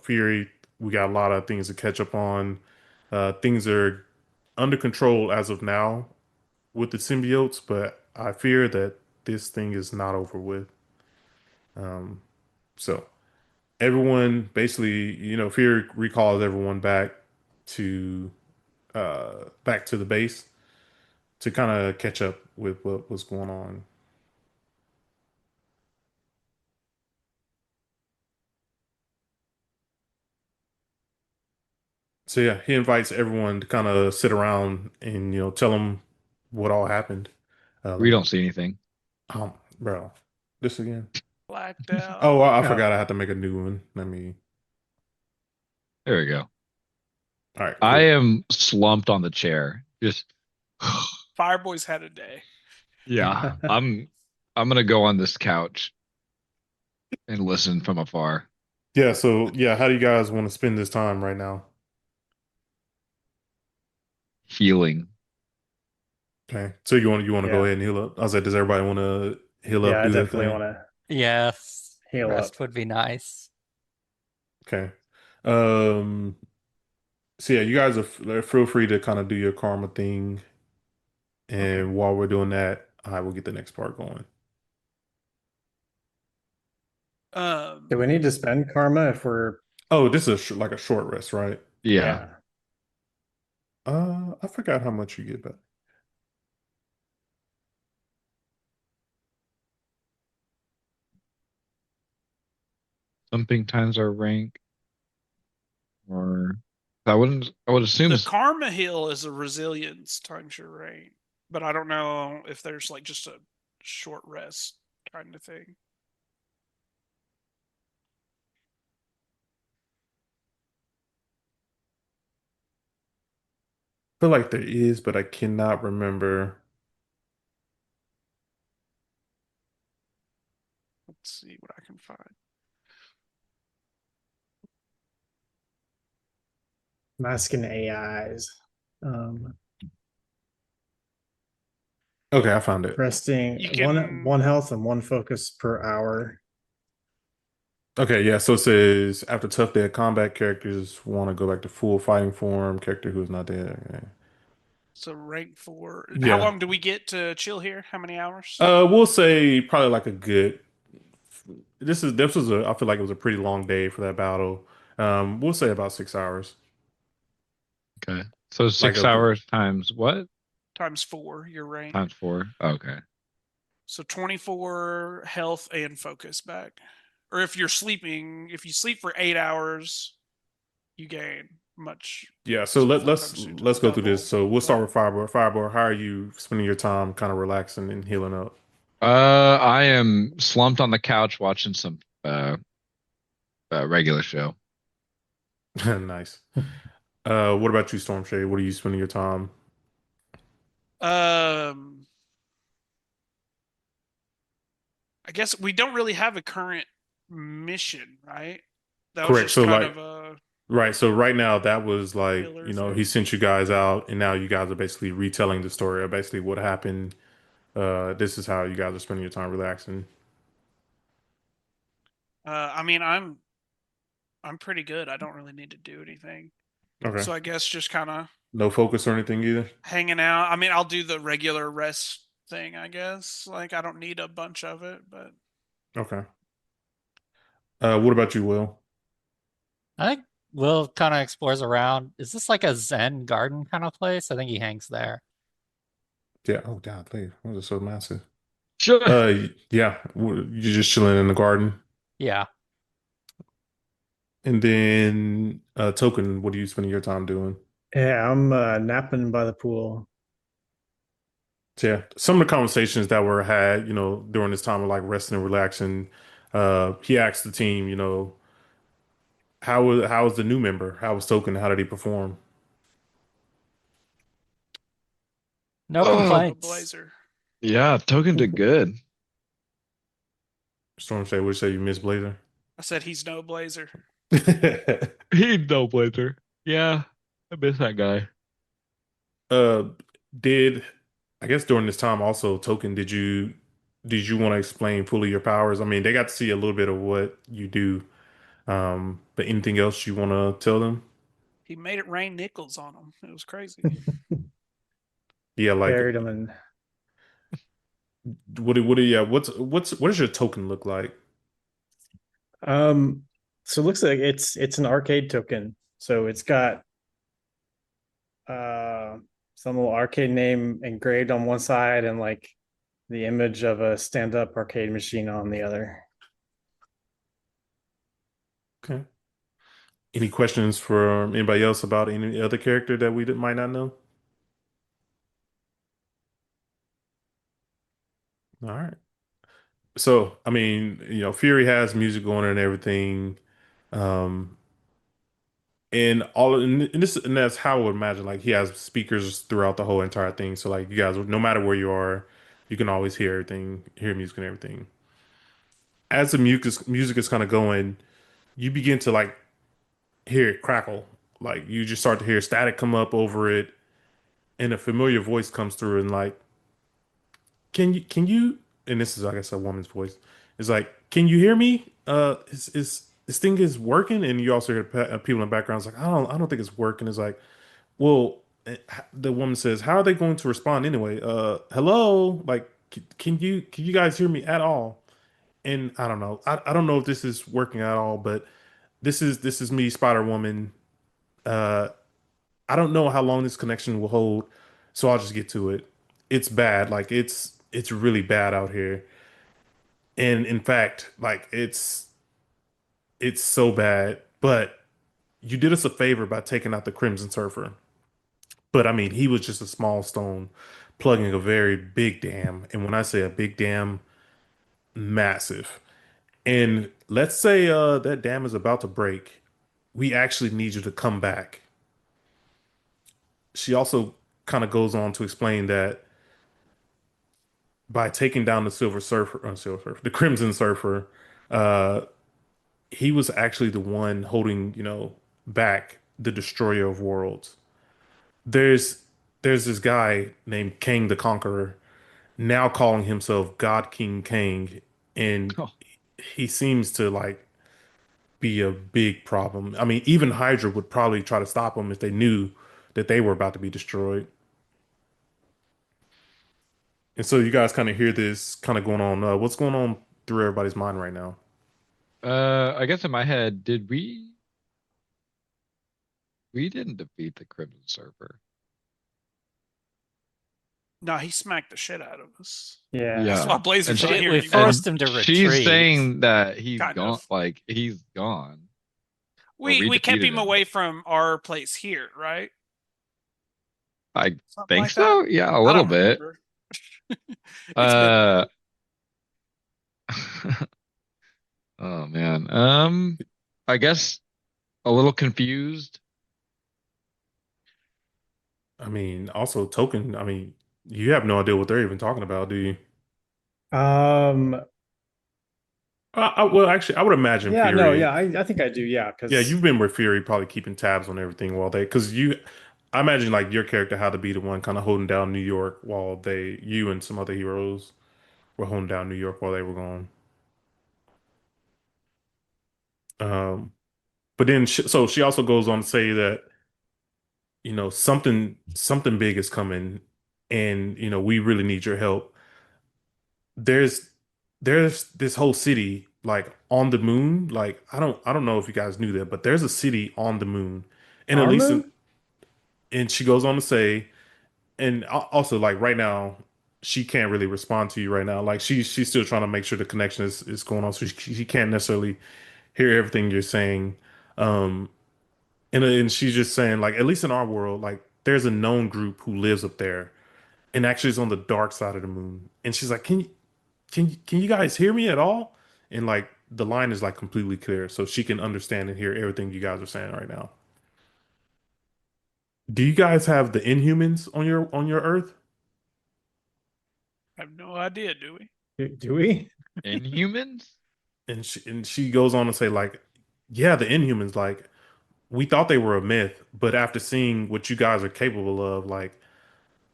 Fury, we got a lot of things to catch up on. Things are under control as of now with the symbiotes, but I fear that this thing is not over with. Um, so everyone basically, Fury recalls everyone to back to the base to kind of catch up with what was going on. So yeah, he invites everyone to kind of sit around and tell them what all happened. Let We me, don't see anything. bro, this again. Blacked out. Oh, I Yeah. forgot I had to make a new one. Let me. There we go. All right, I cool. am slumped on the chair. Just Fireboy's had a day. yeah. I'm gonna go on this couch and listen from afar. Yeah. So yeah, how do you guys want to spend this time right now? healing. Okay. So you want to go Yeah. ahead and heal up? I was like, does everybody want to heal Yeah, up, I do their definitely thing? want to Yes, heal up. rest would be nice. Okay. Um. So yeah, you guys feel free to kind of do your karma thing, Okay. and while we're doing that, I will get the next part going. Do we need to spend karma if we're Oh, this is like a short rest, right? Yeah. yeah. I forgot how much you get back. Something times our rank, or I would assume The karma heal is a resilience times your rate, but I don't know if there's like just a short rest kind of thing. I feel like there is, but I cannot remember. Let's see what I can find. Masking AIs. Okay, I found it. Resting You one can health and one focus per hour. Okay, yeah. So it says after tough day of combat, characters want to go back to full fighting form. Character who is not dead. Okay. so rank 4. How Yeah. long do we get to chill here? How many hours? We'll say probably like a good. This was a. I feel like it was a pretty long day for that battle. We'll say about 6 hours. okay. So Like six a hours times what? Times 4 your rank. Times four. Okay. So 24 health and focus back. Or if you're sleeping, if you sleep for 8 hours, you gain much. Yeah. So So let, 4 let's times 2, let's go through this. double. So we'll start What? with Fireball. Fireball, how are you spending your time, kind of relaxing and healing up? I am slumped on the couch watching some regular show. Nice. What about you, Stormshade? What are you spending your time? Um, I guess we don't really have a current mission, right? That was Correct. just So kind like, of a right. So right now, that was like, filler he thing. sent you guys out, and now you guys are basically retelling the story of basically what happened. This is how you guys are spending your time relaxing. I mean, I'm pretty good. I don't really need to do anything. Okay. So I guess just kind of No focus or anything either. hanging out. I mean, I'll do the regular rest thing, I guess. Like I don't need a bunch of it, but Okay. What about you, Will? I think Will kind of explores around. Is this like a Zen garden kind of place? I think he hangs there. Yeah. Oh God, please. Why is it so massive? Sure. Yeah. You're just chilling in the garden, Yeah. and then Token. What are you spending your time doing? Yeah, I'm napping by the pool. So, yeah, some of the conversations that were had, during this time of like resting and relaxing, he asked the team, how was the new member? How was Token? How did he perform? No Oh, no complaints. blazer. yeah. Token did good. Storm say, would say you miss Blazer. I said he's no blazer. He no blazer. Yeah. I miss that guy. uh, did I guess during this time also, Token, did you want to explain fully your powers? I mean, they got to see a little bit of what you do. But anything else you want to tell them? He made it rain nickels on him. It was crazy. Yeah, like Buried him in. yeah, what does your token look like? Um, so it looks like it's an arcade token. So it's got some little arcade name engraved on one side and like the image of a stand-up arcade machine on the other. Okay. Any questions from anybody else about any other character that we might not know? All right. So, I mean, Fury has music going and everything. Um, and that's how I would imagine, like, he has speakers throughout the whole entire thing. So like you guys, no matter where you are, you can always hear everything, hear music and everything. As the music is kind of going, you begin to like hear it crackle. Like you just start to hear static come up over it. and a familiar voice comes through and like, can you and this is I guess a woman's voice. It's like, can you hear me? Is this thing is working? And you also hear people in the background. It's like, I don't think it's working. It's like, well, the woman says, how are they going to respond anyway? Hello, like, can you guys hear me at all? And I don't know. I don't know if this is working at all, but this is me, Spider Woman. Uh, I don't know how long this connection will hold, so I'll just get to it. It's bad. Like it's really bad out here. And in fact, like it's so bad. But you did us a favor by taking out the Crimson Surfer. But I mean, he was just a small stone plugging a very big dam. And when I say a big dam, massive. And let's say that dam is about to break. We actually need you to come back. She also kind of goes on to explain that by taking down the Silver Surfer, the Crimson Surfer, uh, he was actually the one holding, back the Destroyer of Worlds. There's there's this guy named Kang the Conqueror now calling himself God King Kang, and Oh, he seems to like be a big problem. I mean, even Hydra would probably try to stop him if they knew that they were about to be destroyed. And so you guys kind of hear this kind of going on. What's going on through everybody's mind right now? I guess in my head, did we didn't defeat the Crimson Surfer? No, he smacked the shit out of us. Yeah. That's why Blazer's And not she, here We anymore. forced him to she's retreat. saying that he's Kind gone, of. like he's gone. Or We kept defeated him away from our place here, right? I Something think like that. so. Yeah, a I little don't bit. remember. It's been a Uh, minute. oh man. I guess a little confused. I mean, also Token. I mean, you have no idea what they're even talking about, do you? Um, Well, actually, I would imagine yeah, no, Fury. yeah, I think I do, yeah, Yeah, because you've been with Fury, probably keeping tabs on everything while because I imagine like your character had to be the one kind of holding down New York while you and some other heroes were holding down New York while they were gone. Um, but then so she also goes on to say that something big is coming, and we really need your help. There's there's this whole city like on the moon. Like I don't know if you guys knew that, but there's a city on the moon, and at our least moon? and she goes on to say, and also like right now she can't really respond to you right now. Like she's still trying to make sure the connection is going on, so she can't necessarily hear everything you're saying. Um, and she's just saying like at least in our world, like there's a known group who lives up there and actually is on the dark side of the moon. And she's like, can you guys hear me at all? And like the line is like completely clear, so she can understand and hear everything you guys are saying right now. Do you guys have the Inhumans on your Earth? I have no idea, do we? Do we? Inhumans? And she goes on to say like, yeah, the Inhumans, like we thought they were a myth, but after seeing what you guys are capable of, like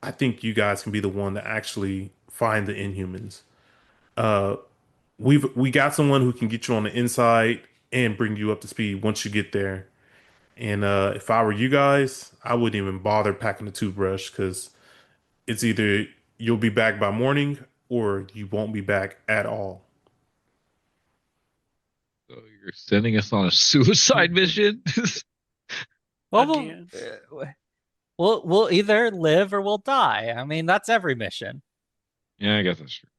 I think you guys can be the one to actually find the Inhumans. Uh, we got someone who can get you on the inside and bring you up to speed once you get there. And if I were you guys, I wouldn't even bother packing the toothbrush because it's either you'll be back by morning or you won't be back at all. So you're sending us on a suicide mission? Well, Again. we'll either live or we'll die. I mean, that's every mission. Yeah, I guess that's true.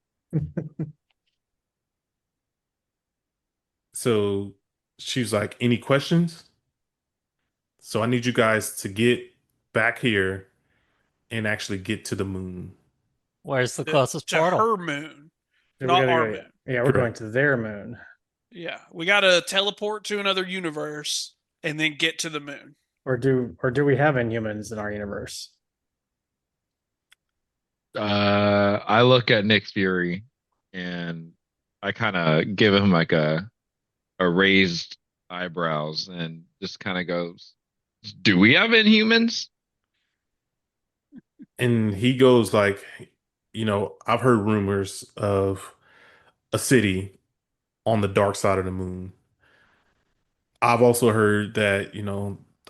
So she's like, any questions? So I need you guys to get back here and actually get to the moon. Where's the To, closest to portal? her moon, We not gotta our go, moon. yeah, we're going Correct. to their moon. Yeah, we got to teleport to another universe and then get to the moon. Or do we have Inhumans in our universe? I look at Nick Fury and I kind of give him like a raised eyebrows and just kind of goes, "Do we have Inhumans?" And he goes like, I've heard rumors of a city on the dark side of the moon. I've also heard that,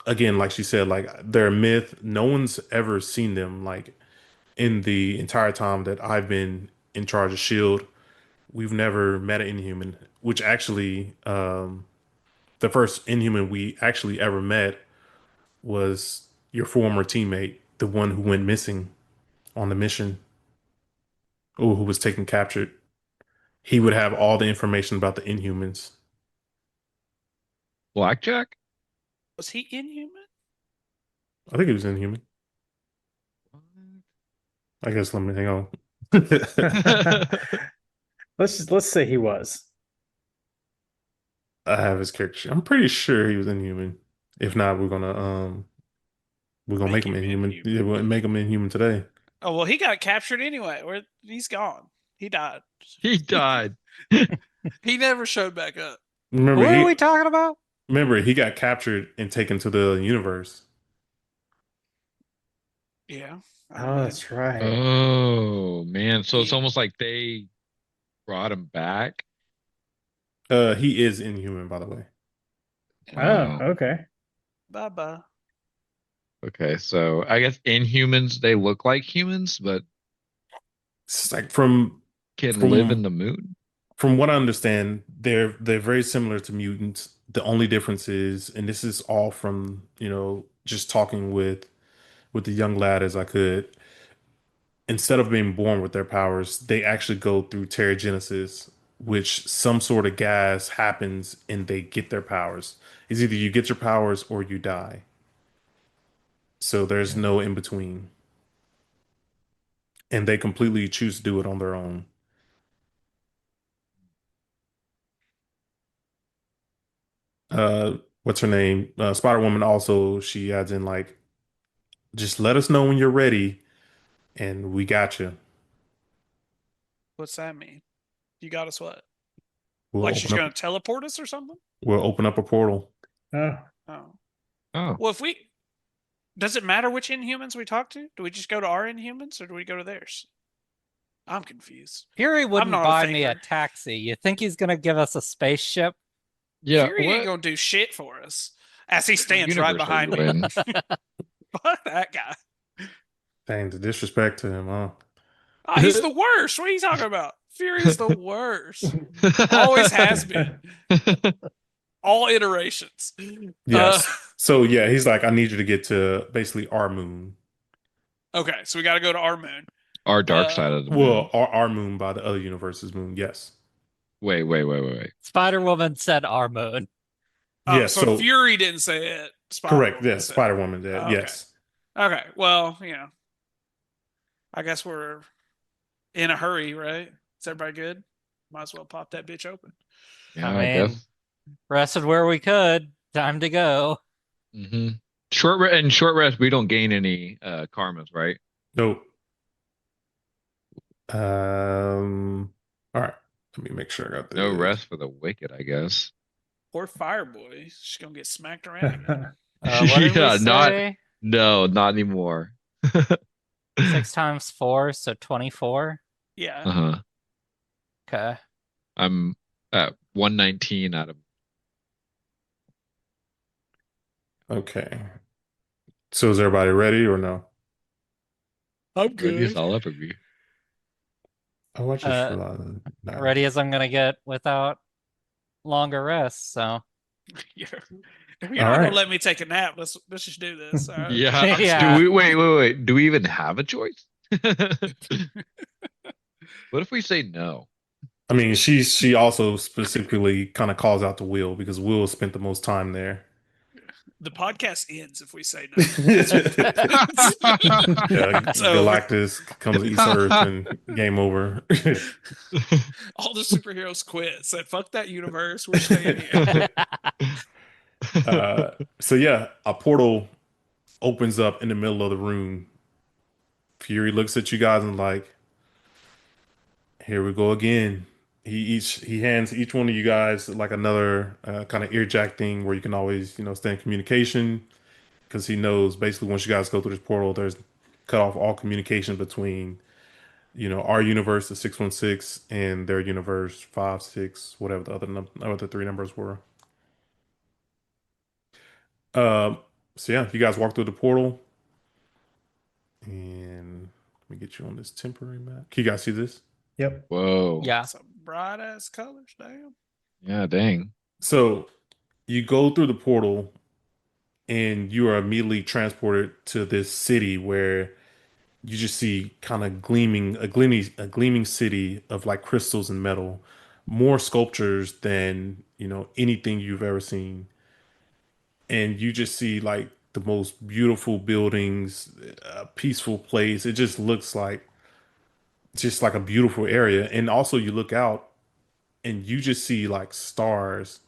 again, like she said, like they're a myth. No one's ever seen them like in the entire time that I've been in charge of Shield. We've never met an Inhuman, which actually, the first Inhuman we actually ever met was your former teammate, the one who went missing on the mission, or who was taken captured. He would have all the information about the Inhumans. Blackjack? Was he Inhuman? I think he was Inhuman. I guess let me hang on. Let's say he was. I have his character sheet. I'm pretty sure he was Inhuman. If not, we're gonna make him Inhuman. Yeah, we'll make him Inhuman today. Oh well, he got captured anyway. He's gone. He died. He died. He never showed back up. Remember, What are we talking about? he got captured and taken to the universe. Yeah. Oh, that's right. Oh man, so it's He- almost like they brought him back. He is Inhuman, by the way. Wow. Oh, okay. Bye bye. Okay, so I guess Inhumans, they look like humans, but It's like from can From- live in the moon. from what I understand, they're very similar to mutants. The only difference is, and this is all from, just talking with the young lad as I could, instead of being born with their powers, they actually go through terrigenesis, which some sort of gas happens and they get their powers. It's either you get your powers or you die. So there's no in between. And they completely choose to do it on their own. What's her name? Spider-Woman also, she adds in like, just let us know when you're ready and we got you. What's that mean? You got us what? We'll Like she's open gonna up, teleport us or something? we'll open up a portal. Oh, Oh. Oh, Well, does it matter which Inhumans we talk to? Do we just go to our Inhumans or do we go to theirs? I'm confused. Fury wouldn't not a buy me a thinker. taxi. You think he's gonna give us a spaceship? yeah. Fury ain't What gonna do shit for us. As he stands right universe are behind you me. in? Fuck that guy. Dang, the disrespect to him, huh? Oh, he's the worst. What are you talking about? Fury's the worst. Always has been. All iterations. Yes. So yeah, he's like, I need you to get to basically our moon. Okay, so we got to go to our moon. Our dark side of the moon. Well, our moon by the other universe's moon. Yes. Wait. Spider-Woman said our moon. Oh, Yeah, so, so- Fury didn't say it. Correct. Spider-Woman Yes. said it. Spider-Woman did. Okay. Yes. Okay, well, I guess we're in a hurry, right? Is everybody good? Might as well pop that bitch open. Yeah, I I mean, guess. rested where we could. Time to go. hmm short rest, we don't gain any karmas, right? Nope. All right. Let me make sure I got this. No rest for the wicked, I guess. Or Fireboy. She's going to get smacked around again. What did Yeah, we say? not anymore. 6 times 4, so 24. Yeah. Uh-huh. Okay. I'm at 119 out of. Okay. So is everybody ready or no? I'm Goodness, I'll ever be. Oh, I just realized. No. Ready as I'm gonna get without longer rest. So You're not All going right. to let me take a nap. Let's just do this. All right? Yeah. Yeah. Do we wait. Do we even have a choice? What if we say no? I mean, she also specifically kind of calls out to Will because Will spent the most time there. The podcast ends if we say no. Yeah, It's over. Galactus comes to East Earth and game over. All the superheroes quit. Said, fuck that universe. We're staying here. So yeah, a portal opens up in the middle of the room. Fury looks at you guys and like, here we go again. He hands each one of you guys like another kind of ear jack thing where you can always stay in communication because he knows basically once you guys go through this portal, there's cut off all communication between, our universe, the 616, and their universe, 5, 6, whatever the other three numbers were. Um, so yeah, you guys walk through the portal, and let me get you on this temporary map. Can you guys see this? Yep. Whoa. Yeah. Some bright ass colors, damn. Yeah, dang. So you go through the portal, and you are immediately transported to this city where you just see kind of gleaming city of like crystals and metal, more sculptures than anything you've ever seen, and you just see like the most beautiful buildings, a peaceful place. It just like a beautiful area, and also you look out and you just see like stars,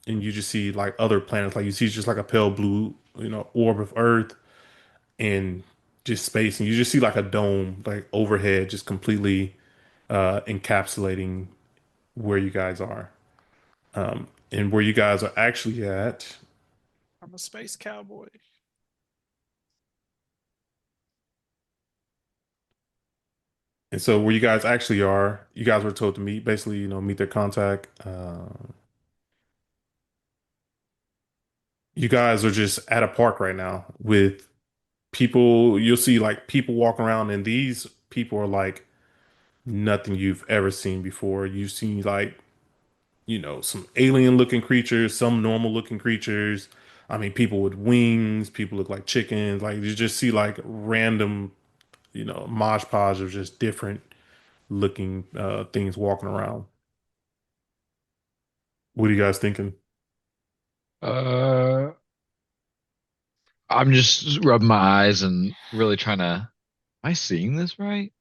and you just see like other planets, like you see just like a pale blue orb of Earth and just space, and you just see like a dome like overhead just completely encapsulating where you guys are, and where you guys are actually at. I'm a space cowboy. And so where you guys actually are, you guys were told to meet, basically, meet their contact. You guys are just at a park right now with people. You'll see like people walking around, and these people are like nothing you've ever seen before. You've seen like, some alien looking creatures, some normal looking creatures. I mean, people with wings, people look like chickens. Like you just see like random, mosh podge of just different looking things walking around. What are you guys thinking? Uh, I'm just rubbing my eyes and really trying to. Am I seeing this right?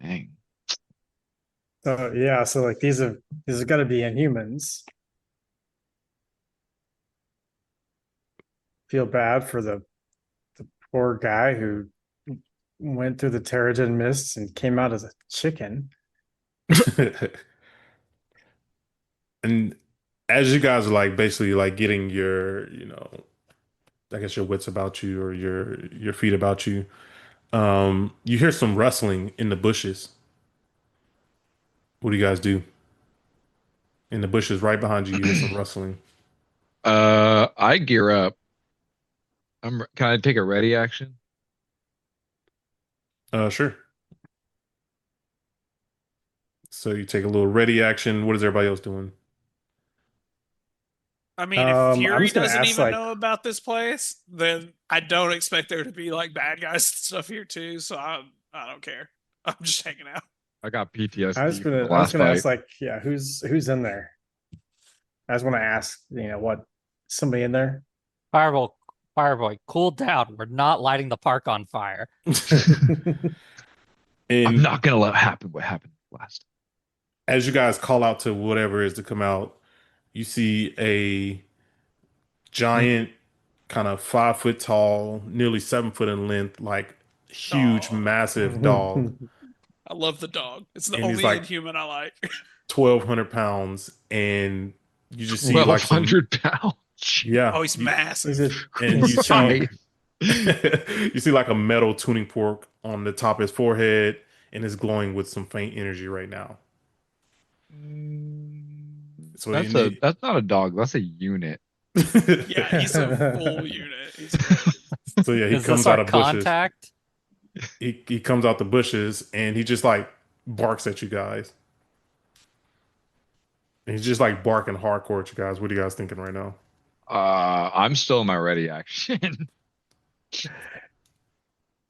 Dang. So yeah, so like these have got to be Inhumans. Feel bad for the poor guy who went through the Terrigen mists and came out as a chicken. And as you guys are like basically like getting your, I guess your wits about you, or your feet about you, you hear some rustling in the bushes. What do you guys do? In the bushes right behind you, you hear some rustling. I gear up. Can I take a ready action? Sure. So you take a little ready action. What is everybody else doing? I mean, if I'm Fury just gonna doesn't ask even like, know about this place, then I don't expect there to be like bad guys and stuff here too. So I don't care. I'm just hanging out. I got PTSD from the I was last gonna ask fight. like, yeah, who's in there? I just want to ask, what somebody in there? Fireboy, Fireboy, cool down. We're not lighting the park on fire. I'm And not gonna let happen what happened last. as you guys call out to whatever is to come out, you see a giant, kind of 5 foot tall, nearly 7 foot in length, like huge, Oh, massive dog. I love the dog. It's the And he's only like Inhuman I like. 1,200 pounds. And you just see like some, 1,200 pounds. yeah, Oh, he's he's massive. a and he's you see, giant. Giant. you see like a metal tuning fork on the top of his forehead, and it's glowing with some faint energy right now. So That's not a dog. That's a unit. Yeah, he's a full unit. He's great. so yeah, he Is this comes our out of bushes. contact? He comes out the bushes, and he just like barks at you guys. And he's just like barking hardcore at you guys. What are you guys thinking right now? I'm still in my ready action.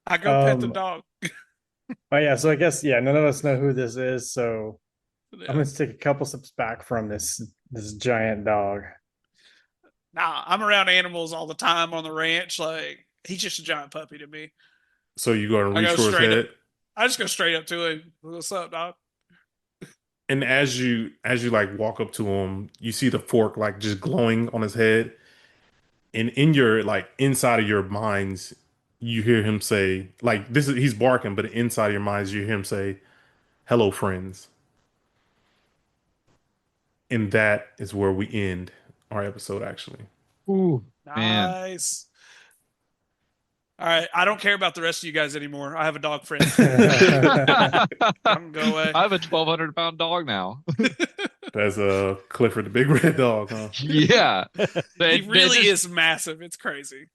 I go pet the um dog. oh yeah, so I guess yeah, none of us know who this is, so I'm Yeah. gonna take a couple steps back from this giant dog. Nah, I'm around animals all the time on the ranch. Like he's just a giant puppy to me. So you go and I reach go for his straight up. head, I just go straight up to him. What's up, dog? and as you like walk up to him, you see the fork like just glowing on his head, and in your like inside of your minds, you hear him say like this is he's barking, but inside of your minds you hear him say, "Hello, friends," and that is where we end our episode. Actually, Ooh, man. Nice. All right, I don't care about the rest of you guys anymore. I have a dog friend. I Come go away. have a 1,200-pound dog now. That's Clifford the Big Red Dog, huh? Yeah. He really is massive. It's crazy.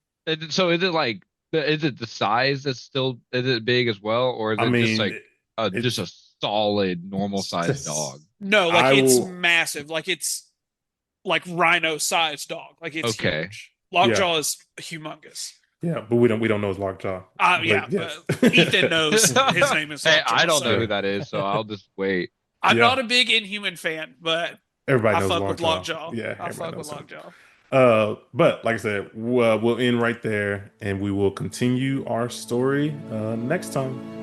So is it like, is it the size that's still, is it big as well? Or is I it mean, just like just a solid normal sized just- dog? No, like I it's will- massive. Like it's like rhino-sized dog. Like it's Okay. huge. Lockjaw is humongous. Yeah, but we don't know his lockjaw. Yeah, yes. but Ethan knows his name is Hey, Lockjaw. I don't know so- who that is, so I'll just wait. I'm Yeah. not a big Inhuman fan, but Everybody I knows fuck with Lockjaw. Lockjaw. Yeah, I everybody fuck with knows him. Lockjaw. But like I said, we'll end right there, and we will continue our story next time.